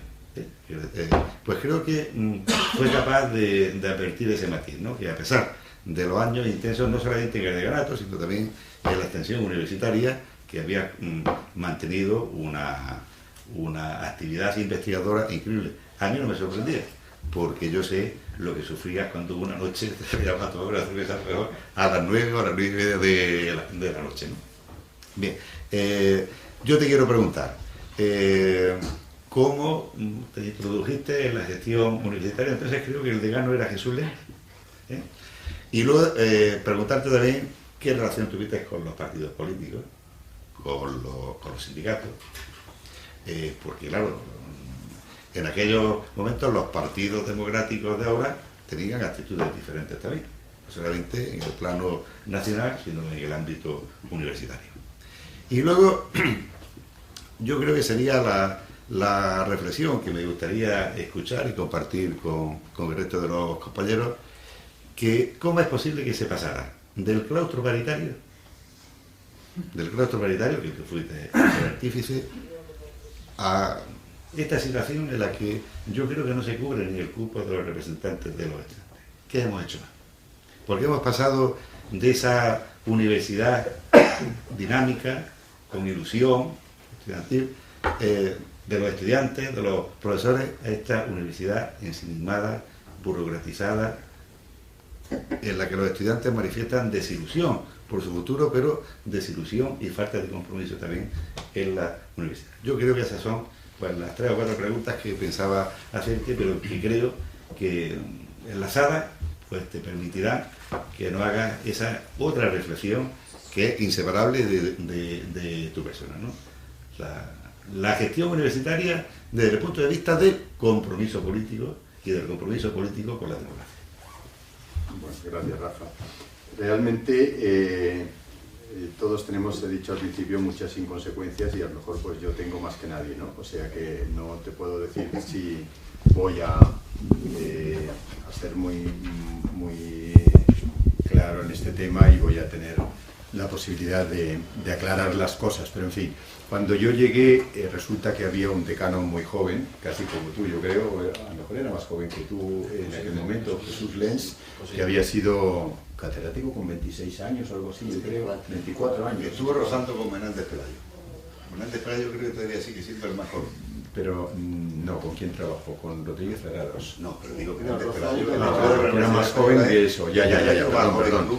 pues creo que fue capaz de advertir ese matiz, ¿no? Que a pesar de los años intensos, no solamente en el decanato, sino también en la extensión universitaria, que había mantenido una actividad investigadora increíble. A mí no me sorprendía, porque yo sé lo que sufrías cuando una noche te llamaba a tu hora a las 9 o a las 9:30 de la noche, ¿no? Bien, yo te quiero preguntar, ¿cómo te introdujiste en la gestión universitaria? Entonces creo que el decano era Jesús Lenz, ¿eh? Y luego preguntarte también qué relación tuviste con los partidos políticos, con los sindicatos, porque claro, en aquellos momentos los partidos democráticos de ahora tenían actitudes diferentes también, no solamente en el plano nacional, sino en el ámbito universitario. Y luego, yo creo que sería la reflexión que me gustaría escuchar y compartir con el resto de los compañeros, que cómo es posible que se pasara del claustro paritario, que tú fuiste el artífice, a esta situación en la que yo creo que no se cubre ni el cupo de los representantes de los estudiantes. ¿Qué hemos hecho? Porque hemos pasado de esa universidad dinámica, con ilusión estudiantil, de los estudiantes, de los profesores, a esta universidad ensimismada, burocratizada, en la que los estudiantes manifiestan desilusión por su futuro, pero desilusión y falta de compromiso también en la universidad. Yo creo que esas son pues las 3 o 4 preguntas que pensaba hacerte, pero que creo que enlazadas pues te permitirán que nos hagas esa otra reflexión que es inseparable de tu persona, ¿no? La gestión universitaria desde el punto de vista del compromiso político y del compromiso político con la democracia. Bueno, gracias, Rafa. Realmente todos tenemos, he dicho al principio, muchas inconsecuencias y a lo mejor pues yo tengo más que nadie, ¿no? O sea que no te puedo decir si voy a ser muy claro en este tema y voy a tener la posibilidad de aclarar las cosas, pero en fin, cuando yo llegué resulta que había un decano muy joven, casi como tú, yo creo, a lo mejor era más joven que tú en aquel momento, Jesús Lenz, que había sido catedrático con 26 años o algo así, yo creo, 24 años. Estuvo rozando con Menéndez Pelayo. Menéndez Pelayo creo que todavía sigue siendo el más joven. Pero no, ¿con quién trabajó? ¿Con Rodríguez Ferrados? No, pero digo que Menéndez Pelayo era más joven que eso, ya, perdón.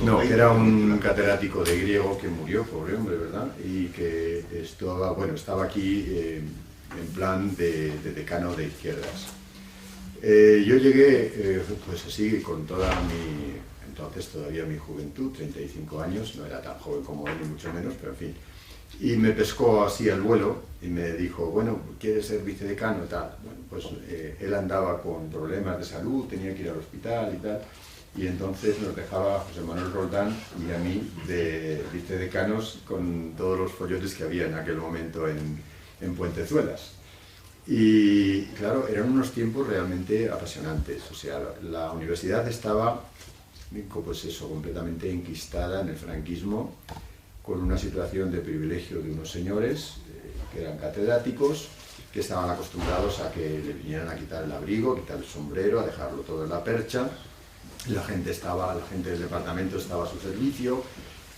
No, que era un catedrático de griego que murió, pobre hombre, ¿verdad? Y que estaba aquí en plan de decano de izquierdas. Yo llegué, pues así, con toda entonces todavía mi juventud, 35 años, no era tan joven como él, ni mucho menos, pero en fin. Y me pescó así al vuelo y me dijo, bueno, ¿quieres ser vicedecano? Tal. Bueno, pues él andaba con problemas de salud, tenía que ir al hospital y tal. Y entonces nos dejaba a José Manuel Roldán y a mí de vicedecanos con todos los follones que había en aquel momento en Puentezuelas. Y claro, eran unos tiempos realmente apasionantes. O sea, la universidad estaba, pues eso, completamente enquistada en el franquismo, con una situación de privilegio de unos señores que eran catedráticos, que estaban acostumbrados a que le vinieran a quitar el abrigo, quitar el sombrero, a dejarlo todo en la percha. La gente del departamento estaba a su servicio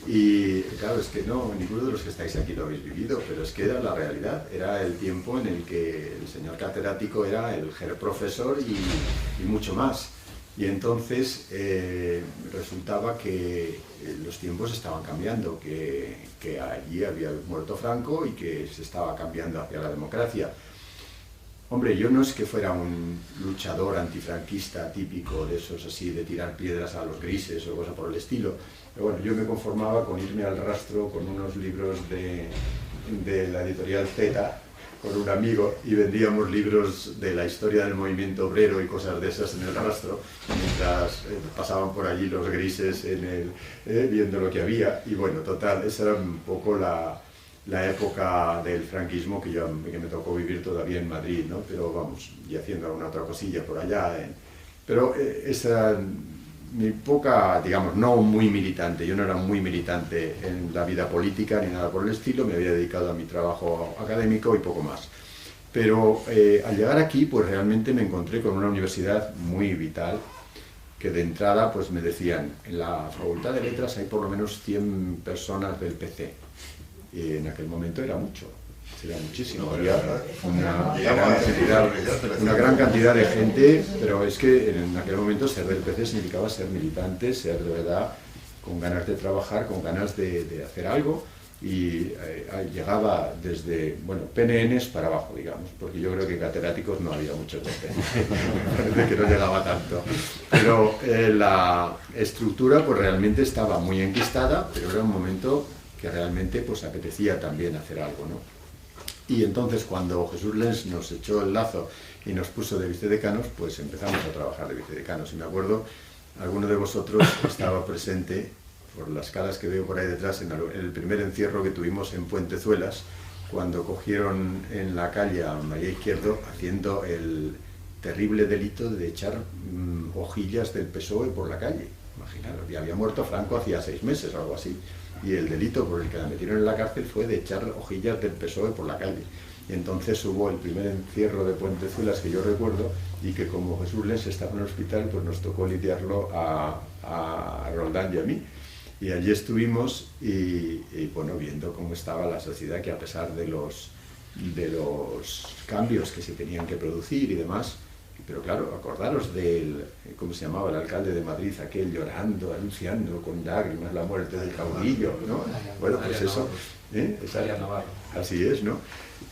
y claro, es que no, ninguno de los que estáis aquí lo habéis vivido, pero es que era la realidad, era el tiempo en el que el señor catedrático era el jefe profesor y mucho más. Y entonces resultaba que los tiempos estaban cambiando, que allí había muerto Franco y que se estaba cambiando hacia la democracia. Hombre, yo no es que fuera un luchador antifranquista típico de esos así, de tirar piedras a los grises o cosas por el estilo, pero bueno, yo me conformaba con irme al rastro con unos libros de la editorial Z, con un amigo, y vendíamos libros de la historia del movimiento obrero y cosas de esas en el rastro, mientras pasaban por allí los grises viendo lo que había. Y bueno, total, esa era un poco la época del franquismo que me tocó vivir todavía en Madrid, ¿no? Pero vamos, y haciendo alguna otra cosilla por allá. Pero esa mi poca, digamos, no muy militante, yo no era muy militante en la vida política ni nada por el estilo, me había dedicado a mi trabajo académico y poco más. Pero al llegar aquí, pues realmente me encontré con una universidad muy vital, que de entrada pues me decían, en la Facultad de Letras hay por lo menos 100 personas del PC, y en aquel momento era mucho. Era muchísimo, había una gran cantidad de gente, pero es que en aquel momento ser del PC significaba ser militante, ser de verdad con ganas de trabajar, con ganas de hacer algo, y llegaba desde, bueno, PNNs para abajo, digamos, porque yo creo que catedráticos no había muchos de parece que no llegaba tanto, pero la estructura pues realmente estaba muy enquistada, pero era un momento que realmente pues apetecía también hacer algo, ¿no? Y entonces cuando Jesús Lens nos echó el lazo y nos puso de vicedecanos, pues empezamos a trabajar de vicedecanos. Y me acuerdo, alguno de vosotros estaba presente, por las caras que veo por ahí detrás, en el primer encierro que tuvimos en Puentezuelas, cuando cogieron en la calle a María Izquierdo haciendo el terrible delito de echar hojillas del PSOE por la calle. Imaginaros, y había muerto Franco hacía 6 meses o algo así. Y el delito por el que la metieron en la cárcel fue de echar hojillas del PSOE por la calle. Y entonces hubo el primer encierro de Puentezuelas que yo recuerdo, y que como Jesús Lens estaba en el hospital, pues nos tocó lidiarlo a Roldán y a mí. Y allí estuvimos y bueno, viendo cómo estaba la sociedad, que a pesar de los cambios que se tenían que producir y demás, pero claro, acordaros del, ¿cómo se llamaba el alcalde de Madrid? Aquel llorando, anunciando con lágrimas la muerte del caudillo, ¿no? Bueno, pues eso, así es, ¿no?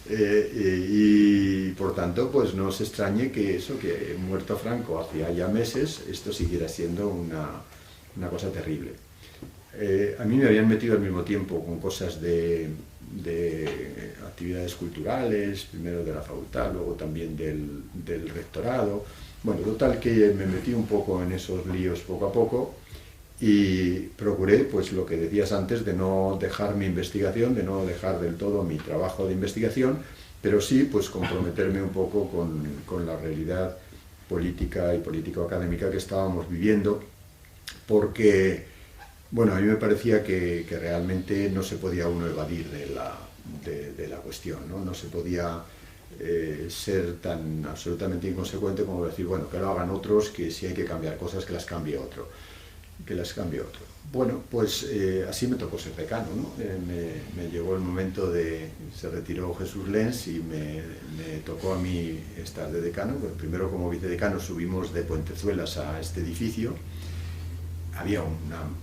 Y por tanto, pues no os extrañe que eso, que muerto Franco hacía ya meses, esto siguiera siendo una cosa terrible. A mí me habían metido al mismo tiempo con cosas de actividades culturales, primero de la facultad, luego también del rectorado. Bueno, total que me metí un poco en esos líos poco a poco y procuré, pues lo que decías antes, de no dejar mi investigación, de no dejar del todo mi trabajo de investigación, pero sí pues comprometerme un poco con la realidad política y político-académica que estábamos viviendo, porque bueno, a mí me parecía que realmente no se podía uno evadir de la cuestión, ¿no? No se podía ser tan absolutamente inconsecuente como decir, bueno, que lo hagan otros, que si hay que cambiar cosas, que las cambie otro. Bueno, pues así me tocó ser decano, ¿no? Me llegó el momento se retiró Jesús Lens y me tocó a mí estar de decano. Bueno, primero como vicedecano subimos de Puentezuelas a este edificio. Había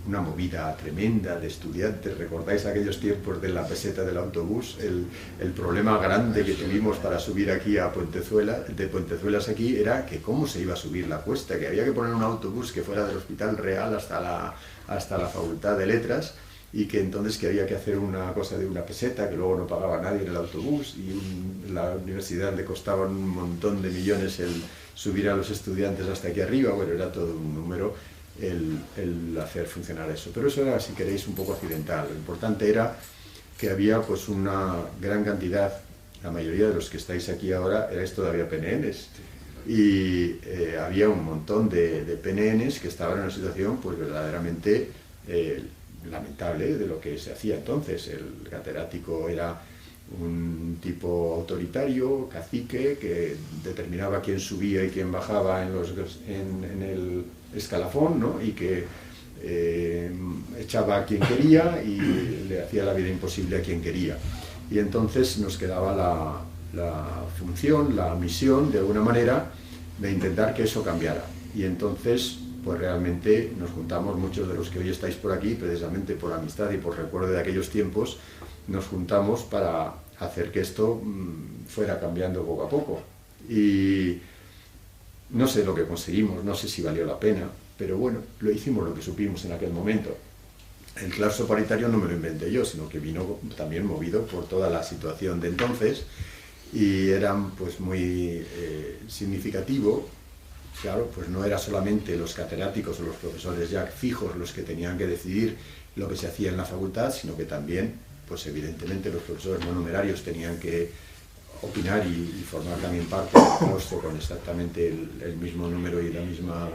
una movida tremenda de estudiantes. ¿Recordáis aquellos tiempos de la peseta del autobús? El problema grande que tuvimos para subir aquí a Puentezuelas, de Puentezuelas aquí, era que cómo se iba a subir la cuesta, que había que poner un autobús que fuera del Hospital Real hasta la Facultad de Letras, y que entonces que había que hacer una cosa de una peseta, que luego no pagaba nadie en el autobús, y la universidad le costaba un montón de millones el subir a los estudiantes hasta aquí arriba. Bueno, era todo un número el hacer funcionar eso, pero eso era, si queréis, un poco accidental. Lo importante era que había pues una gran cantidad, la mayoría de los que estáis aquí ahora erais todavía PNNs, y había un montón de PNNs que estaban en una situación pues verdaderamente lamentable de lo que se hacía entonces. El catedrático era un tipo autoritario, cacique, que determinaba quién subía y quién bajaba en el escalafón, ¿no? Y que echaba a quien quería y le hacía la vida imposible a quien quería. Y entonces nos quedaba la función, la misión, de alguna manera, de intentar que eso cambiara. Y entonces, pues realmente nos juntamos, muchos de los que hoy estáis por aquí, precisamente por amistad y por recuerdo de aquellos tiempos, nos juntamos para hacer que esto fuera cambiando poco a poco. Y no sé lo que conseguimos, no sé si valió la pena, pero bueno, lo hicimos lo que supimos en aquel momento. El claustro paritario no me lo inventé yo, sino que vino también movido por toda la situación de entonces, y era pues muy significativo. Claro, pues no era solamente los catedráticos o los profesores ya fijos los que tenían que decidir lo que se hacía en la facultad, sino que también, pues evidentemente, los profesores no numerarios tenían que opinar y formar también parte del claustro con exactamente el mismo número y la misma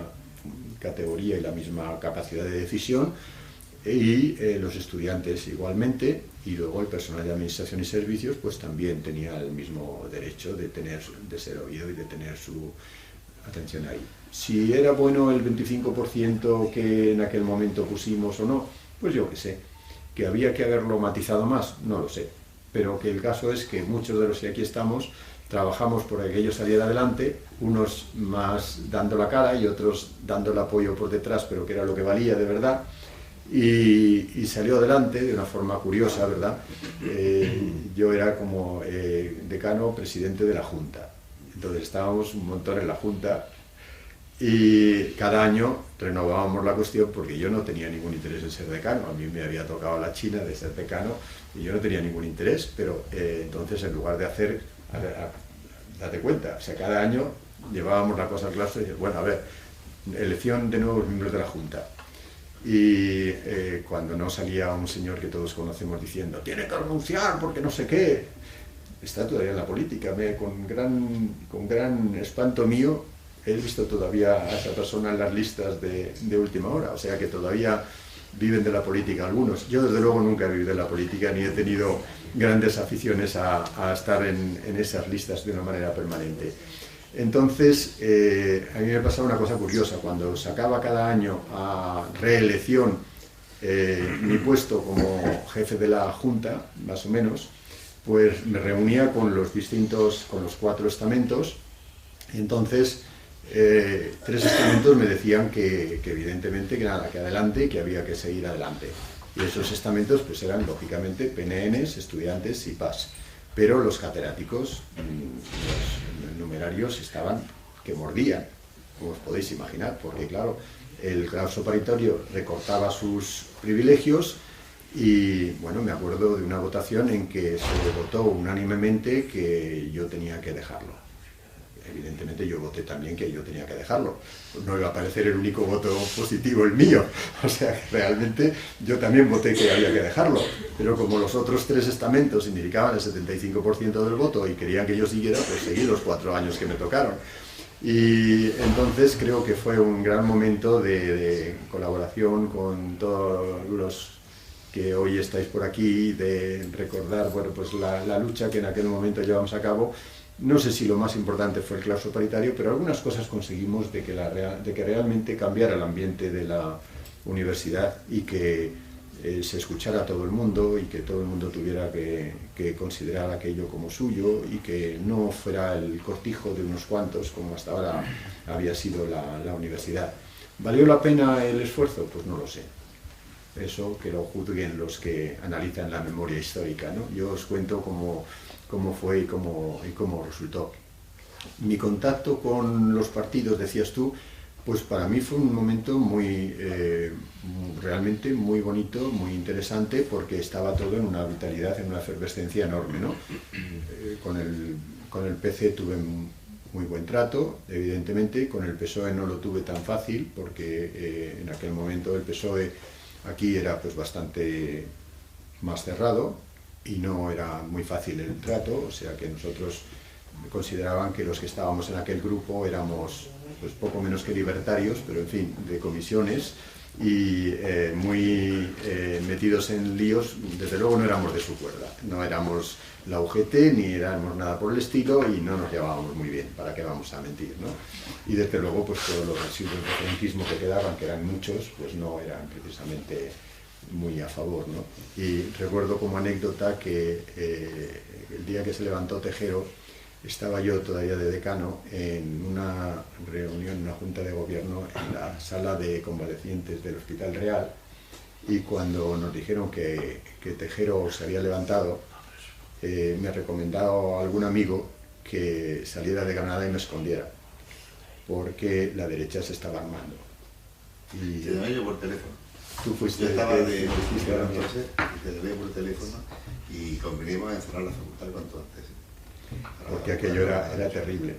categoría y la misma capacidad de decisión, y los estudiantes igualmente, y luego el personal de administración y servicios pues también tenía el mismo derecho de ser oído y de tener su atención ahí. Si era bueno el 25% que en aquel momento pusimos o no, pues yo qué sé. Que había que haberlo matizado más, no lo sé. Pero que el caso es que muchos de los que aquí estamos trabajamos por aquello saliera adelante, unos más dando la cara y otros dando el apoyo por detrás, pero que era lo que valía de verdad. Y salió adelante de una forma curiosa, ¿verdad? Yo era como decano, presidente de la Junta. Entonces estábamos un montón en la Junta y cada año renovábamos la cuestión porque yo no tenía ningún interés en ser decano. A mí me había tocado la china de ser decano y yo no tenía ningún interés, pero entonces en lugar de hacer, date cuenta, o sea, cada año llevábamos la cosa al claustro y decíamos, bueno, a ver, elección de nuevos miembros de la Junta. Y cuando no salía un señor que todos conocemos diciendo tiene que renunciar porque no sé qué, está todavía en la política, con gran espanto mío he visto todavía a esa persona en las listas de última hora, o sea que todavía viven de la política algunos. Yo desde luego nunca he vivido de la política ni he tenido grandes aficiones a estar en esas listas de una manera permanente. Entonces, a mí me pasaba una cosa curiosa, cuando sacaba cada año a reelección mi puesto como jefe de la Junta, más o menos, pues me reunía con los 4 estamentos. Entonces, 3 estamentos me decían que evidentemente que nada, que adelante, que había que seguir adelante. Y esos estamentos pues eran lógicamente PNNs, estudiantes y PAS. Pero los catedráticos, los numerarios estaban que mordían, como os podéis imaginar, porque claro, el claustro paritario recortaba sus privilegios y bueno, me acuerdo de una votación en que se votó unánimemente que yo tenía que dejarlo. Evidentemente yo voté también que yo tenía que dejarlo. No iba a parecer el único voto positivo el mío. O sea, que realmente yo también voté que había que dejarlo. Pero como los otros 3 estamentos indicaban el 75% del voto y querían que yo siguiera, pues seguí los 4 años que me tocaron. Y entonces creo que fue un gran momento de colaboración con todos los que hoy estáis por aquí, de recordar, bueno, pues la lucha que en aquel momento llevamos a cabo. No sé si lo más importante fue el claustro paritario, pero algunas cosas conseguimos de que realmente cambiara el ambiente de la universidad y que se escuchara a todo el mundo y que todo el mundo tuviera que considerar aquello como suyo y que no fuera el cortijo de unos cuantos como hasta ahora había sido la universidad. ¿Valió la pena el esfuerzo? Pues no lo sé. Eso que lo juzguen los que analizan la memoria histórica, ¿no? Yo os cuento cómo fue y cómo resultó. Mi contacto con los partidos, decías tú, pues para mí fue un momento realmente muy bonito, muy interesante, porque estaba todo en una vitalidad, en una efervescencia enorme, ¿no? Con el PC tuve muy buen trato, evidentemente, con el PSOE no lo tuve tan fácil, porque en aquel momento el PSOE aquí era pues bastante más cerrado, y no era muy fácil el trato, o sea que nosotros consideraban que los que estábamos en aquel grupo éramos pues poco menos que libertarios, pero en fin, de comisiones y muy metidos en líos. Desde luego no éramos de su cuerda, no éramos la UGT ni éramos nada por el estilo y no nos llevábamos muy bien, para qué vamos a mentir, ¿no? Y desde luego pues todos los residuos de franquismo que quedaban, que eran muchos, pues no eran precisamente muy a favor, ¿no? Y recuerdo como anécdota que el día que se levantó Tejero estaba yo todavía de decano en una reunión, en una junta de gobierno en la sala de convalecientes del Hospital Real, y cuando nos dijeron que Tejero se había levantado, me recomendó a algún amigo que saliera de Granada y me escondiera porque la derecha se estaba armando. Y te llamé yo por teléfono. Tú fuiste, yo estaba te de noche, te llamé por teléfono y convenimos en cerrar la facultad cuanto antes. Porque aquello era terrible,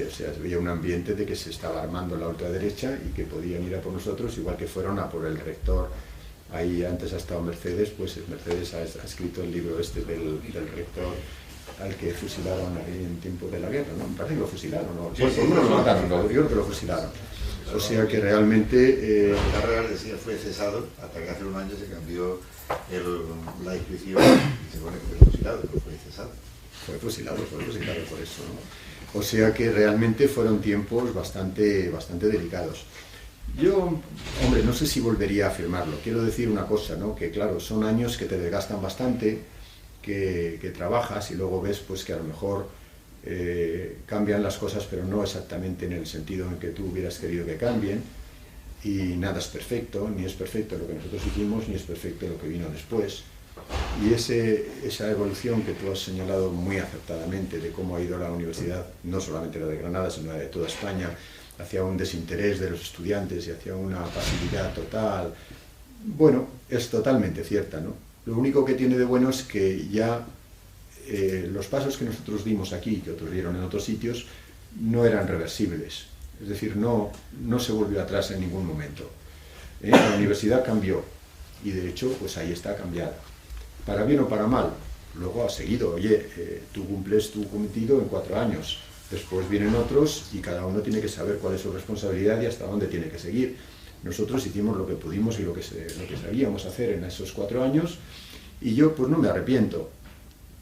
o sea, había un ambiente de que se estaba armando la ultraderecha y que podían ir a por nosotros, igual que fueron a por el rector. Ahí antes ha estado Mercedes, pues Mercedes ha escrito el libro este del rector al que fusilaron en tiempo de la guerra, ¿no? Me parece que lo fusilaron, ¿no? Sí, lo mataron, yo creo que lo fusilaron. O sea que realmente... La Real decía fue cesado hasta que hace un año se cambió la inscripción y se pone que fue fusilado, pero fue cesado. Fue fusilado por eso, ¿no? O sea que realmente fueron tiempos bastante delicados. Yo, hombre, no sé si volvería a afirmarlo. Quiero decir una cosa, ¿no? Que claro, son años que te desgastan bastante, que trabajas y luego ves pues que a lo mejor cambian las cosas, pero no exactamente en el sentido en que tú hubieras querido que cambien. Y nada es perfecto, ni es perfecto lo que nosotros hicimos, ni es perfecto lo que vino después. Y esa evolución que tú has señalado muy acertadamente de cómo ha ido la universidad, no solamente la de Granada, sino la de toda España, hacia un desinterés de los estudiantes y hacia una pasividad total, bueno, es totalmente cierta, ¿no? Lo único que tiene de bueno es que ya los pasos que nosotros dimos aquí, que otros dieron en otros sitios, no eran reversibles. Es decir, no se volvió atrás en ningún momento. La universidad cambió y de hecho pues ahí está cambiada. Para bien o para mal, luego ha seguido. Oye, tú cumples tu cometido en 4 años, después vienen otros y cada uno tiene que saber cuál es su responsabilidad y hasta dónde tiene que seguir. Nosotros hicimos lo que pudimos y lo que sabíamos hacer en esos 4 años y yo pues no me arrepiento.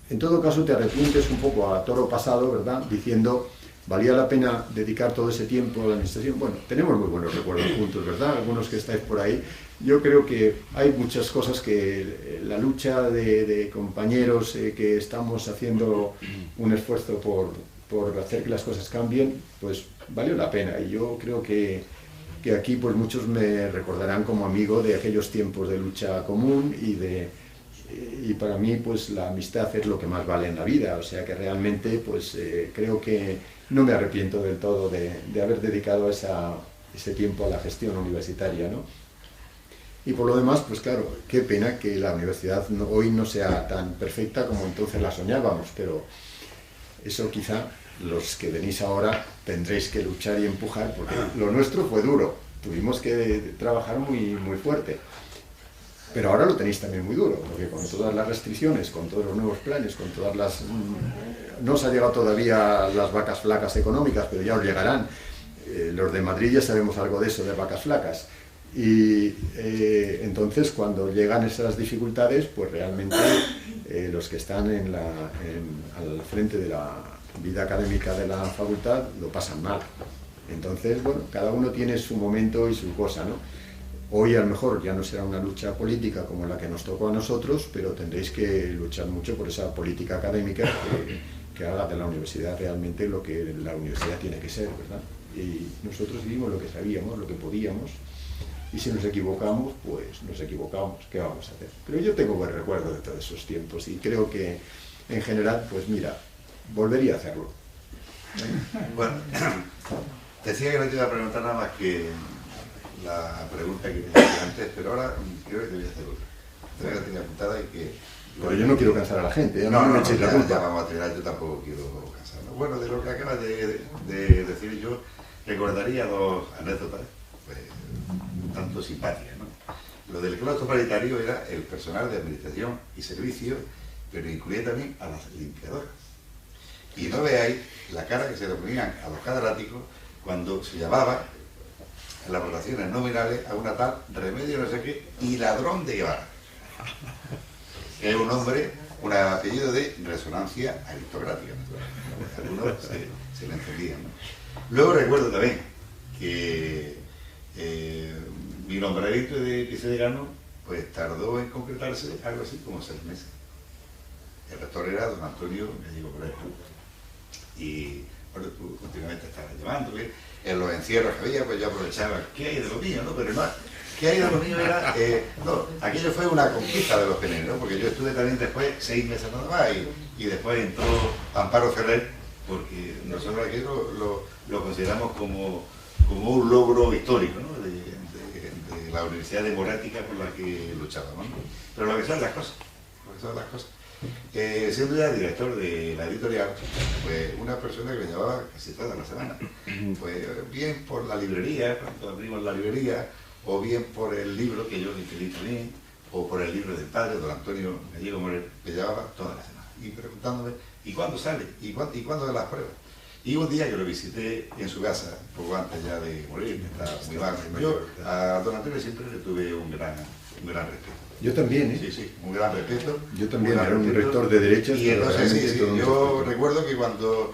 En todo caso te arrepientes un poco a toro pasado, ¿verdad? Diciendo, ¿valía la pena dedicar todo ese tiempo a la administración? Bueno, tenemos muy buenos recuerdos juntos, ¿verdad? Algunos que estáis por ahí. Yo creo que hay muchas cosas que la lucha de compañeros que estamos haciendo un esfuerzo por hacer que las cosas cambien, pues valió la pena. Y yo creo que aquí pues muchos me recordarán como amigo de aquellos tiempos de lucha común y para mí pues la amistad es lo que más vale en la vida. O sea que realmente pues creo que no me arrepiento del todo de haber dedicado ese tiempo a la gestión universitaria, ¿no? Y por lo demás, pues claro, qué pena que la universidad hoy no sea tan perfecta como entonces la soñábamos, pero eso quizá los que venís ahora tendréis que luchar y empujar, porque lo nuestro fue duro, tuvimos que trabajar muy fuerte. Pero ahora lo tenéis también muy duro, porque con todas las restricciones, con todos los nuevos planes, con todas las... No os ha llegado todavía las vacas flacas económicas, pero ya os llegarán. Los de Madrid ya sabemos algo de eso, de vacas flacas. Y entonces cuando llegan esas dificultades, pues realmente los que están al frente de la vida académica de la facultad lo pasan mal. Entonces, bueno, cada uno tiene su momento y su cosa, ¿no? Hoy a lo mejor ya no será una lucha política como la que nos tocó a nosotros, pero tendréis que luchar mucho por esa política académica que haga de la universidad realmente lo que la universidad tiene que ser, ¿verdad? Y nosotros hicimos lo que sabíamos, lo que podíamos, y si nos equivocamos, pues nos equivocamos, ¿qué vamos a hacer? Pero yo tengo buen recuerdo de todos esos tiempos y creo que en general, pues mira, volvería a hacerlo. Bueno, decía que no te iba a preguntar nada más que la pregunta que te hice antes, pero ahora creo que te voy a hacer otra. La tenía apuntada y que... Pero yo no quiero cansar a la gente, ¿eh? No, me echéis la culpa. Ya vamos a terminar, yo tampoco quiero cansar. Bueno, de lo que acabas de decir yo, recordaría 2 anécdotas, pues, un tanto simpáticas, ¿no? Lo del claustro paritario era el personal de administración y servicio, pero incluía también a las limpiadoras. Y no veáis la cara que se le ponían a los catedráticos cuando se llamaba en las votaciones nominales a una tal Remedio no sé qué y Ladrón de Guevara. Que es un nombre, un apellido de resonancia aristocrática. Algunos se le entendían, ¿no? Luego recuerdo también que mi nombramiento de vicedecano pues tardó en concretarse algo así como 6 meses. El rector era don Antonio Gallego Moreno. Y bueno, tú continuamente estabas llamándole, en los encierros que había, pues yo aprovechaba, ¿qué hay de lo mío? ¿No? Pero no, ¿qué hay de lo mío? Era, no, aquello fue una conquista de los PNL, ¿no? Porque yo estuve también después 6 meses nada más y después entró Amparo Ferrer, porque nosotros aquello lo consideramos como un logro histórico, ¿no? de la Universidad Democrática por la que luchábamos, ¿no? Pero lo que son las cosas, siendo ya director de la editorial, pues una persona que me llamaba casi toda la semana, pues bien por la librería, cuando abrimos la librería, o bien por el libro que yo escribí también, o por el libro del padre, don Antonio Gallego Moreno, me llamaba toda la semana, y preguntándome, ¿y cuándo sale? ¿Y cuándo de las pruebas? Y un día que lo visité en su casa, poco antes ya de morir, que estaba muy mal, yo a don Antonio siempre le tuve un gran respeto. Yo también, ¿eh? Sí, sí, un gran respeto. Yo también era un rector de derechas. Y entonces sí, todo yo recuerdo que cuando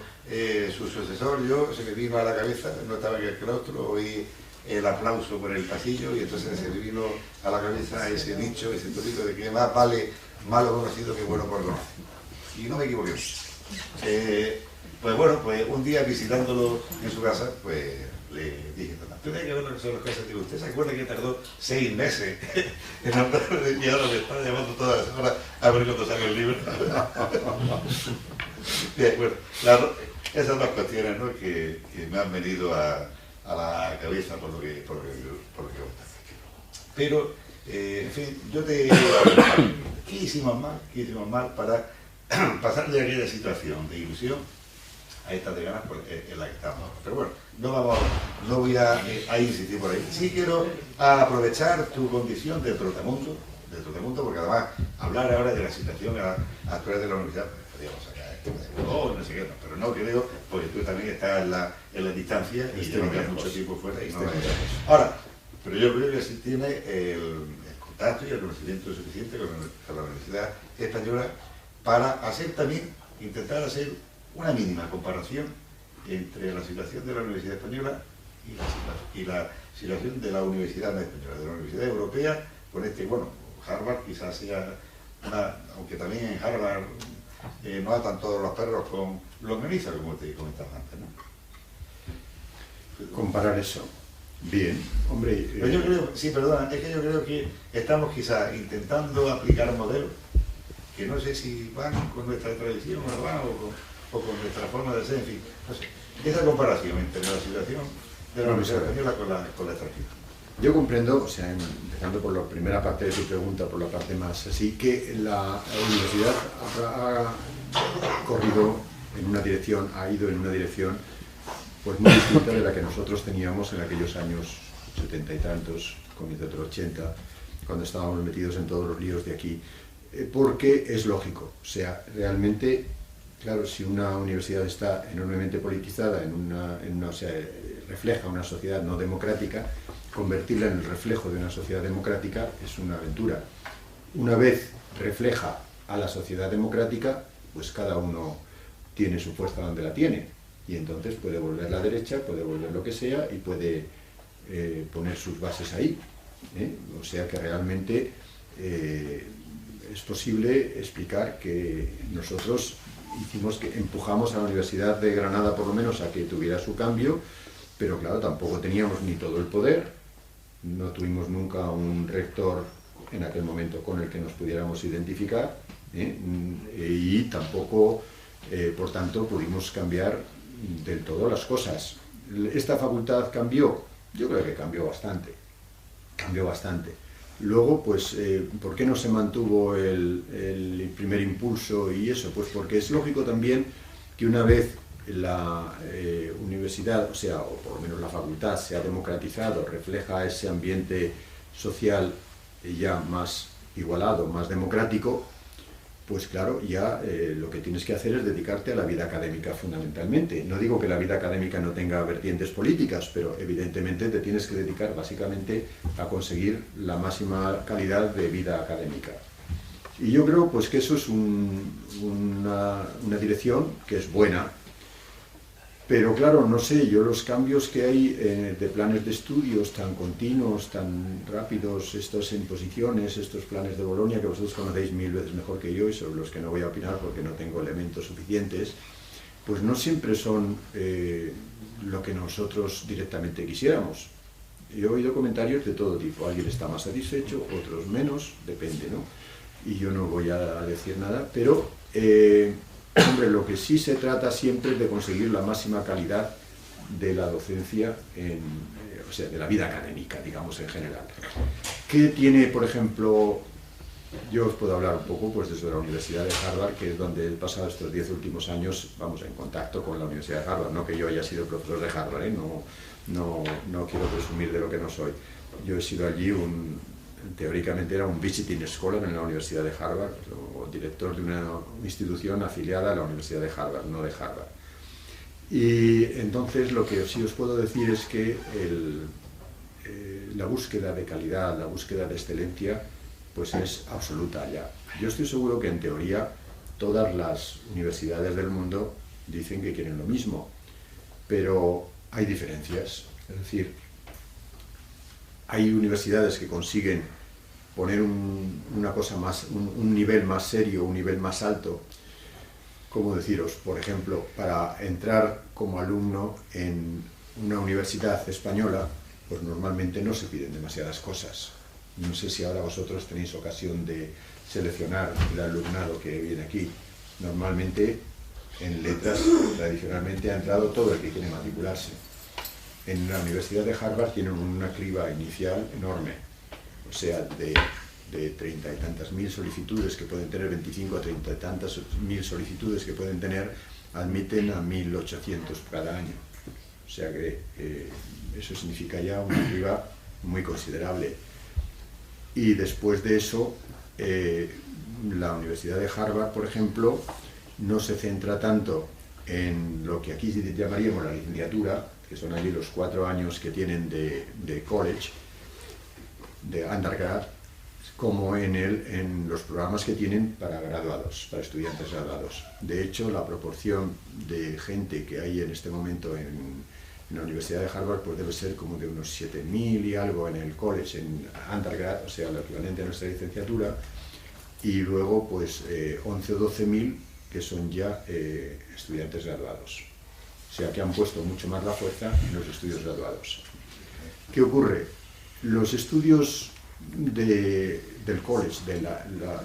su sucesor, se me vino a la cabeza, no estaba en el claustro, oí el aplauso por el pasillo y entonces se me vino a la cabeza ese dicho, ese tópico de que más vale malo conocido que bueno por conocer. Y no me equivoqué. Pues bueno, pues un día visitándolo en su casa, pues le dije, tendría que ver lo que son las cosas de usted. ¿Se acuerda que tardó 6 meses en hablar y ahora me está llamando todas las horas a ver cuándo sale el libro? Bien, bueno, esas dos cuestiones, ¿no?, que me han venido a la cabeza por lo que gusta. Pero, en fin, yo te ¿qué hicimos mal para pasar de aquella situación de ilusión a esta de ganas en la que estamos? Pero bueno, no voy a insistir por ahí. Sí quiero aprovechar tu condición de trotamundo, porque además hablar ahora de la situación actual de la universidad, pues podríamos sacar no sé qué, pero no creo, porque tú también estás en la distancia y llevas mucho tiempo fuera y no ahora, pero yo creo que sí tiene el contacto y el conocimiento suficiente con la Universidad Española para hacer también, intentar hacer una mínima comparación entre la situación de la Universidad Española y la situación de la Universidad no española, de la Universidad Europea, con Harvard quizás sea aunque también en Harvard no atan todos los perros con longaniza, como te comentaba antes, ¿no? Comparar eso. Bien, hombre... Pero yo creo, sí, perdona, es que yo creo que estamos quizás intentando aplicar modelos que no sé si van con nuestra tradición o con nuestra forma de ser, en fin, no sé. Esa comparación entre la situación de la Universidad Española con la extranjera. Yo comprendo, o sea, empezando por la primera parte de tu pregunta, por la parte más así, que la universidad ha corrido en una dirección, ha ido en una dirección pues muy distinta de la que nosotros teníamos en aquellos años 70 y tantos, comienzos de los 80, cuando estábamos metidos en todos los líos de aquí, porque es lógico, o sea, realmente, claro, si una universidad está enormemente politizada, o sea, refleja una sociedad no democrática, convertirla en el reflejo de una sociedad democrática es una aventura. Una vez refleja a la sociedad democrática, pues cada uno tiene su fuerza donde la tiene, y entonces puede volver la derecha, puede volver lo que sea, y puede poner sus bases ahí. O sea que realmente es posible explicar que nosotros empujamos a la Universidad de Granada por lo menos a que tuviera su cambio, pero claro, tampoco teníamos ni todo el poder, no tuvimos nunca un rector en aquel momento con el que nos pudiéramos identificar, y tampoco, por tanto, pudimos cambiar del todo las cosas. ¿Esta facultad cambió? Yo creo que cambió bastante. Luego, pues, ¿por qué no se mantuvo el primer impulso y eso? Pues porque es lógico también que una vez la universidad, o sea, o por lo menos la facultad, se ha democratizado, refleja ese ambiente social ya más igualado, más democrático, pues claro, ya lo que tienes que hacer es dedicarte a la vida académica fundamentalmente. No digo que la vida académica no tenga vertientes políticas, pero evidentemente te tienes que dedicar básicamente a conseguir la máxima calidad de vida académica. Y yo creo pues que eso es una dirección que es buena. Pero claro, no sé, yo los cambios que hay de planes de estudios tan continuos, tan rápidos, estas imposiciones, estos planes de Bolonia, que vosotros conocéis 1000 veces mejor que yo y sobre los que no voy a opinar porque no tengo elementos suficientes, pues no siempre son lo que nosotros directamente quisiéramos. Yo he oído comentarios de todo tipo, alguien está más satisfecho, otros menos, depende, ¿no? Y yo no voy a decir nada, pero... hombre, lo que sí se trata siempre es de conseguir la máxima calidad de la docencia, o sea, de la vida académica, digamos, en general. ¿Qué tiene, por ejemplo, yo os puedo hablar un poco pues desde la Universidad de Harvard, que es donde he pasado estos 10 últimos años, vamos, en contacto con la Universidad de Harvard, no que yo haya sido profesor de Harvard, no quiero presumir de lo que no soy. Yo he sido allí teóricamente era un visiting scholar en la Universidad de Harvard, o director de una institución afiliada a la Universidad de Harvard, no de Harvard. Y entonces lo que sí os puedo decir es que la búsqueda de calidad, la búsqueda de excelencia, pues es absoluta ya. Yo estoy seguro que en teoría todas las universidades del mundo dicen que quieren lo mismo, pero hay diferencias. Es decir, hay universidades que consiguen poner una cosa más, un nivel más serio, un nivel más alto. ¿Cómo deciros? Por ejemplo, para entrar como alumno en una universidad española, pues normalmente no se piden demasiadas cosas. No sé si ahora vosotros tenéis ocasión de seleccionar el alumnado que viene aquí. Normalmente en letras tradicionalmente ha entrado todo el que quiere matricularse. En la Universidad de Harvard tienen una criba inicial enorme, o sea, de 30 y tantas mil solicitudes que pueden tener, 25 a 30 y tantas mil solicitudes que pueden tener, admiten a 1.800 cada año. O sea que eso significa ya una criba muy considerable. Y después de eso, la Universidad de Harvard, por ejemplo, no se centra tanto en lo que aquí llamaríamos la licenciatura, que son allí los 4 años que tienen de college, de undergrad, como en los programas que tienen para graduados, para estudiantes graduados. De hecho, la proporción de gente que hay en este momento en la Universidad de Harvard pues debe ser como de unos 7.000 y algo en el college, en undergrad, o sea, lo equivalente a nuestra licenciatura, y luego pues 11 o 12.000 que son ya estudiantes graduados. O sea, que han puesto mucho más la fuerza en los estudios graduados. ¿Qué ocurre? Los estudios del college,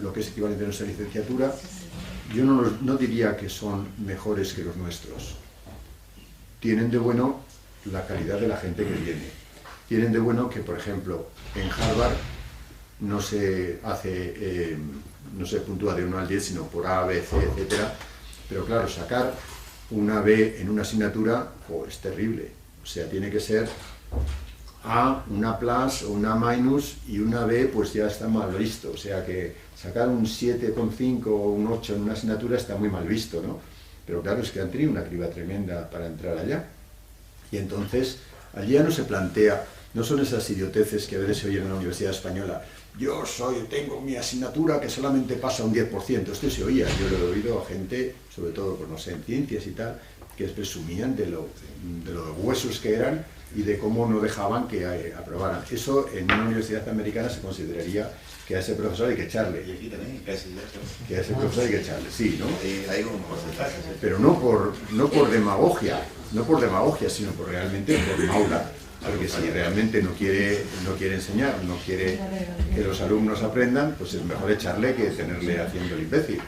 lo que es equivalente a nuestra licenciatura, yo no diría que son mejores que los nuestros. Tienen de bueno la calidad de la gente que viene. Tienen de bueno que, por ejemplo, en Harvard no se hace, no se puntúa de 1 al 10, sino por A, B, C, etcétera. Pero claro, sacar una B en una asignatura es terrible. O sea, tiene que ser A, una plus o una minus, y una B pues ya está mal visto. O sea que sacar un 7,5 o un 8 en una asignatura está muy mal visto, ¿no? Pero claro, es que han tenido una criba tremenda para entrar allá. Y entonces, allí ya no se plantea, no son esas idioteces que a veces se oyen en la Universidad Española. Yo tengo mi asignatura que solamente pasa un 10%. Esto se oía, yo lo he oído a gente, sobre todo, pues no sé, en ciencias y tal, que presumían de lo huesos que eran y de cómo no dejaban que aprobaran. Eso en una universidad americana se consideraría que a ese profesor hay que echarle. Y aquí también, casi ya. Que a ese profesor hay que echarle, sí, ¿no? Hay un porcentaje. Pero no por demagogia, sino realmente por maula. Porque si realmente no quiere enseñar, no quiere que los alumnos aprendan, pues es mejor echarle que tenerle haciendo el imbécil.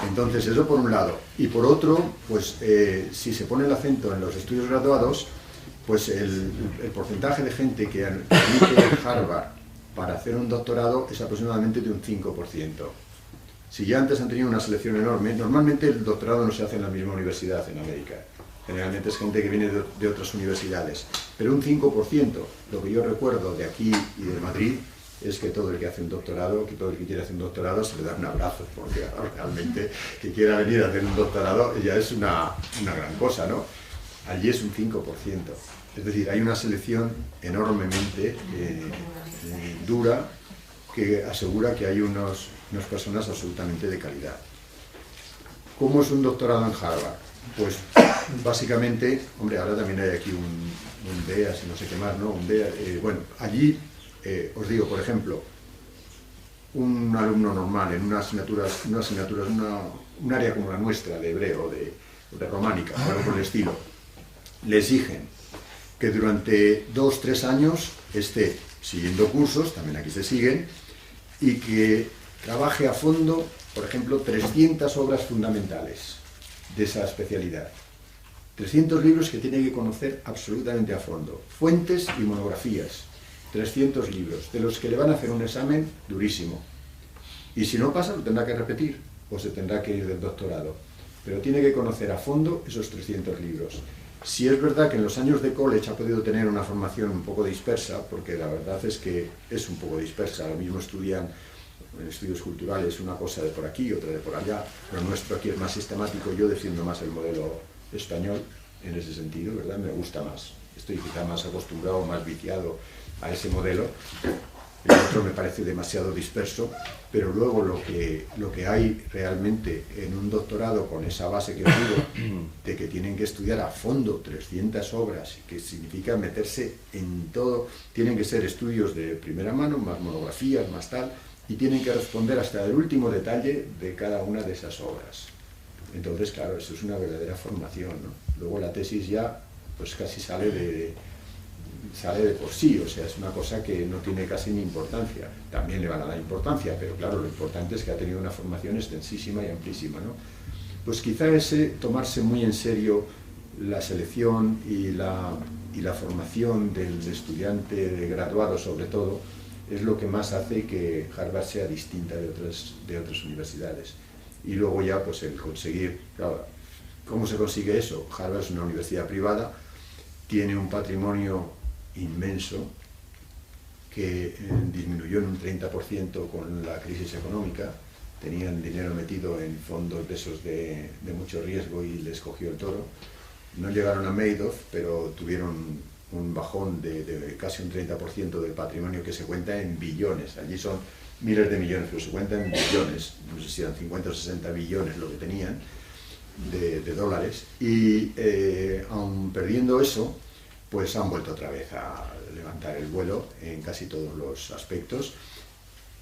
Entonces, eso por un lado. Y por otro, pues si se pone el acento en los estudios graduados, pues el porcentaje de gente que admite en Harvard para hacer un doctorado es aproximadamente de un 5%. Si ya antes han tenido una selección enorme, normalmente el doctorado no se hace en la misma universidad en América. Generalmente es gente que viene de otras universidades. Pero un 5%, lo que yo recuerdo de aquí y de Madrid, es que todo el que hace un doctorado, que todo el que quiere hacer un doctorado se le da un abrazo, porque realmente que quiera venir a hacer un doctorado ya es una gran cosa, ¿no? Allí es un 5%. Es decir, hay una selección enormemente dura que asegura que hay unas personas absolutamente de calidad. ¿Cómo es un doctorado en Harvard? Pues básicamente, hombre, ahora también hay aquí un DEAS y no sé qué más, ¿no? Bueno, allí os digo, por ejemplo, un alumno normal en una asignatura, un área como la nuestra, de hebreo, de románica, o algo por el estilo, le exigen que durante 2-3 años esté siguiendo cursos, también aquí se siguen, y que trabaje a fondo, por ejemplo, 300 obras fundamentales de esa especialidad. 300 libros que tiene que conocer absolutamente a fondo. Fuentes y monografías. 300 libros, de los que le van a hacer un examen durísimo. Y si no pasa, lo tendrá que repetir, o se tendrá que ir del doctorado. Pero tiene que conocer a fondo esos 300 libros. Si es verdad que en los años de college ha podido tener una formación un poco dispersa, porque la verdad es que es un poco dispersa, lo mismo estudian en estudios culturales una cosa de por aquí, otra de por allá, lo nuestro aquí es más sistemático, yo defiendo más el modelo español, en ese sentido, ¿verdad? Me gusta más. Estoy quizá más acostumbrado, más viciado a ese modelo. El otro me parece demasiado disperso, pero luego lo que hay realmente en un doctorado con esa base que os digo, de que tienen que estudiar a fondo 300 obras, que significa meterse en todo, tienen que ser estudios de primera mano, más monografías, más tal, y tienen que responder hasta el último detalle de cada una de esas obras. Entonces, claro, eso es una verdadera formación, ¿no? Luego la tesis ya, pues casi sale de por sí, o sea, es una cosa que no tiene casi ni importancia. También le van a dar importancia, pero claro, lo importante es que ha tenido una formación extensísima y amplísima, ¿no? Pues quizá ese tomarse muy en serio la selección y la formación del estudiante de graduado, sobre todo, es lo que más hace que Harvard sea distinta de otras universidades. Y luego ya, pues el conseguir, claro, ¿cómo se consigue eso? Harvard es una universidad privada, tiene un patrimonio inmenso que disminuyó en un 30% con la crisis económica. Tenían dinero metido en fondos de esos de mucho riesgo y les cogió el toro. No llegaron a Madoff, pero tuvieron un bajón de casi un 30% del patrimonio, que se cuenta en billones. Allí son miles de millones, pero se cuenta en billones. No sé si eran 50 o 60 billones lo que tenían de dólares. Y aun perdiendo eso, pues han vuelto otra vez a levantar el vuelo en casi todos los aspectos,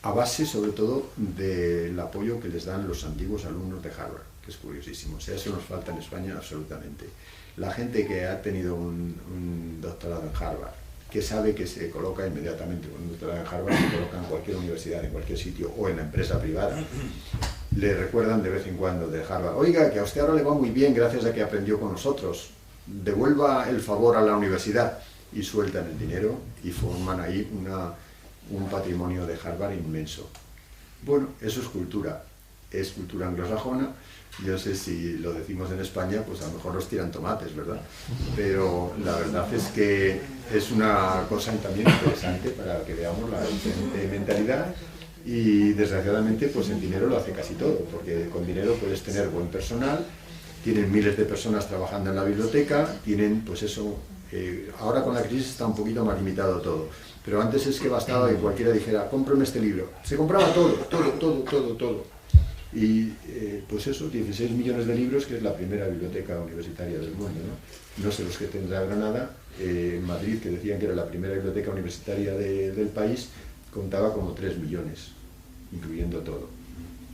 a base sobre todo del apoyo que les dan los antiguos alumnos de Harvard, que es curiosísimo. O sea, eso nos falta en España absolutamente. La gente que ha tenido un doctorado en Harvard, que sabe que se coloca inmediatamente con un doctorado en Harvard, se coloca en cualquier universidad, en cualquier sitio o en la empresa privada, le recuerdan de vez en cuando de Harvard: oiga, que a usted ahora le va muy bien gracias a que aprendió con nosotros, devuelva el favor a la universidad, y sueltan el dinero y forman ahí un patrimonio de Harvard inmenso. Bueno, eso es cultura anglosajona. Yo sé, si lo decimos en España, pues a lo mejor nos tiran tomates, ¿verdad? Pero la verdad es que es una cosa también interesante para que veamos la diferente mentalidad. Y desgraciadamente, pues el dinero lo hace casi todo, porque con dinero puedes tener buen personal, tienen miles de personas trabajando en la biblioteca, tienen, pues eso, ahora con la crisis está un poquito más limitado todo, pero antes es que bastaba que cualquiera dijera: cómprame este libro. Se compraba todo. Y pues eso, 16 millones de libros, que es la primera biblioteca universitaria del mundo, ¿no? No sé los que tendrá Granada. En Madrid, que decían que era la primera biblioteca universitaria del país, contaba como 3 millones, incluyendo todo.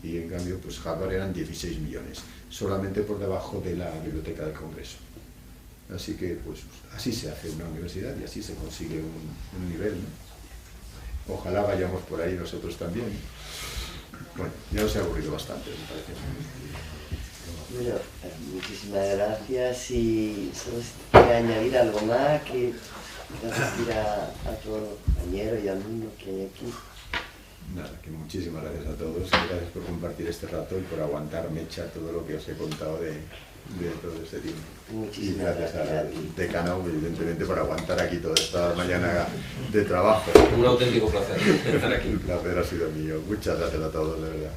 Y en cambio, pues Harvard eran 16 millones, solamente por debajo de la Biblioteca del Congreso. Así que, pues, así se hace una universidad y así se consigue un nivel, ¿no? Ojalá vayamos por ahí nosotros también. Bueno, ya os he aburrido bastante, me parece. Bueno, muchísimas gracias. Y solo si quiere añadir algo más que decir a todos los compañeros y alumnos que hay aquí. Nada, que muchísimas gracias a todos, gracias por compartir este rato y por aguantar mecha todo lo que os he contado de todo este tiempo. Muchísimas y gracias gracias al decano, evidentemente, por aguantar aquí toda esta mañana de trabajo. Un auténtico placer estar aquí. El placer ha sido mío. Muchas gracias a todos, de verdad.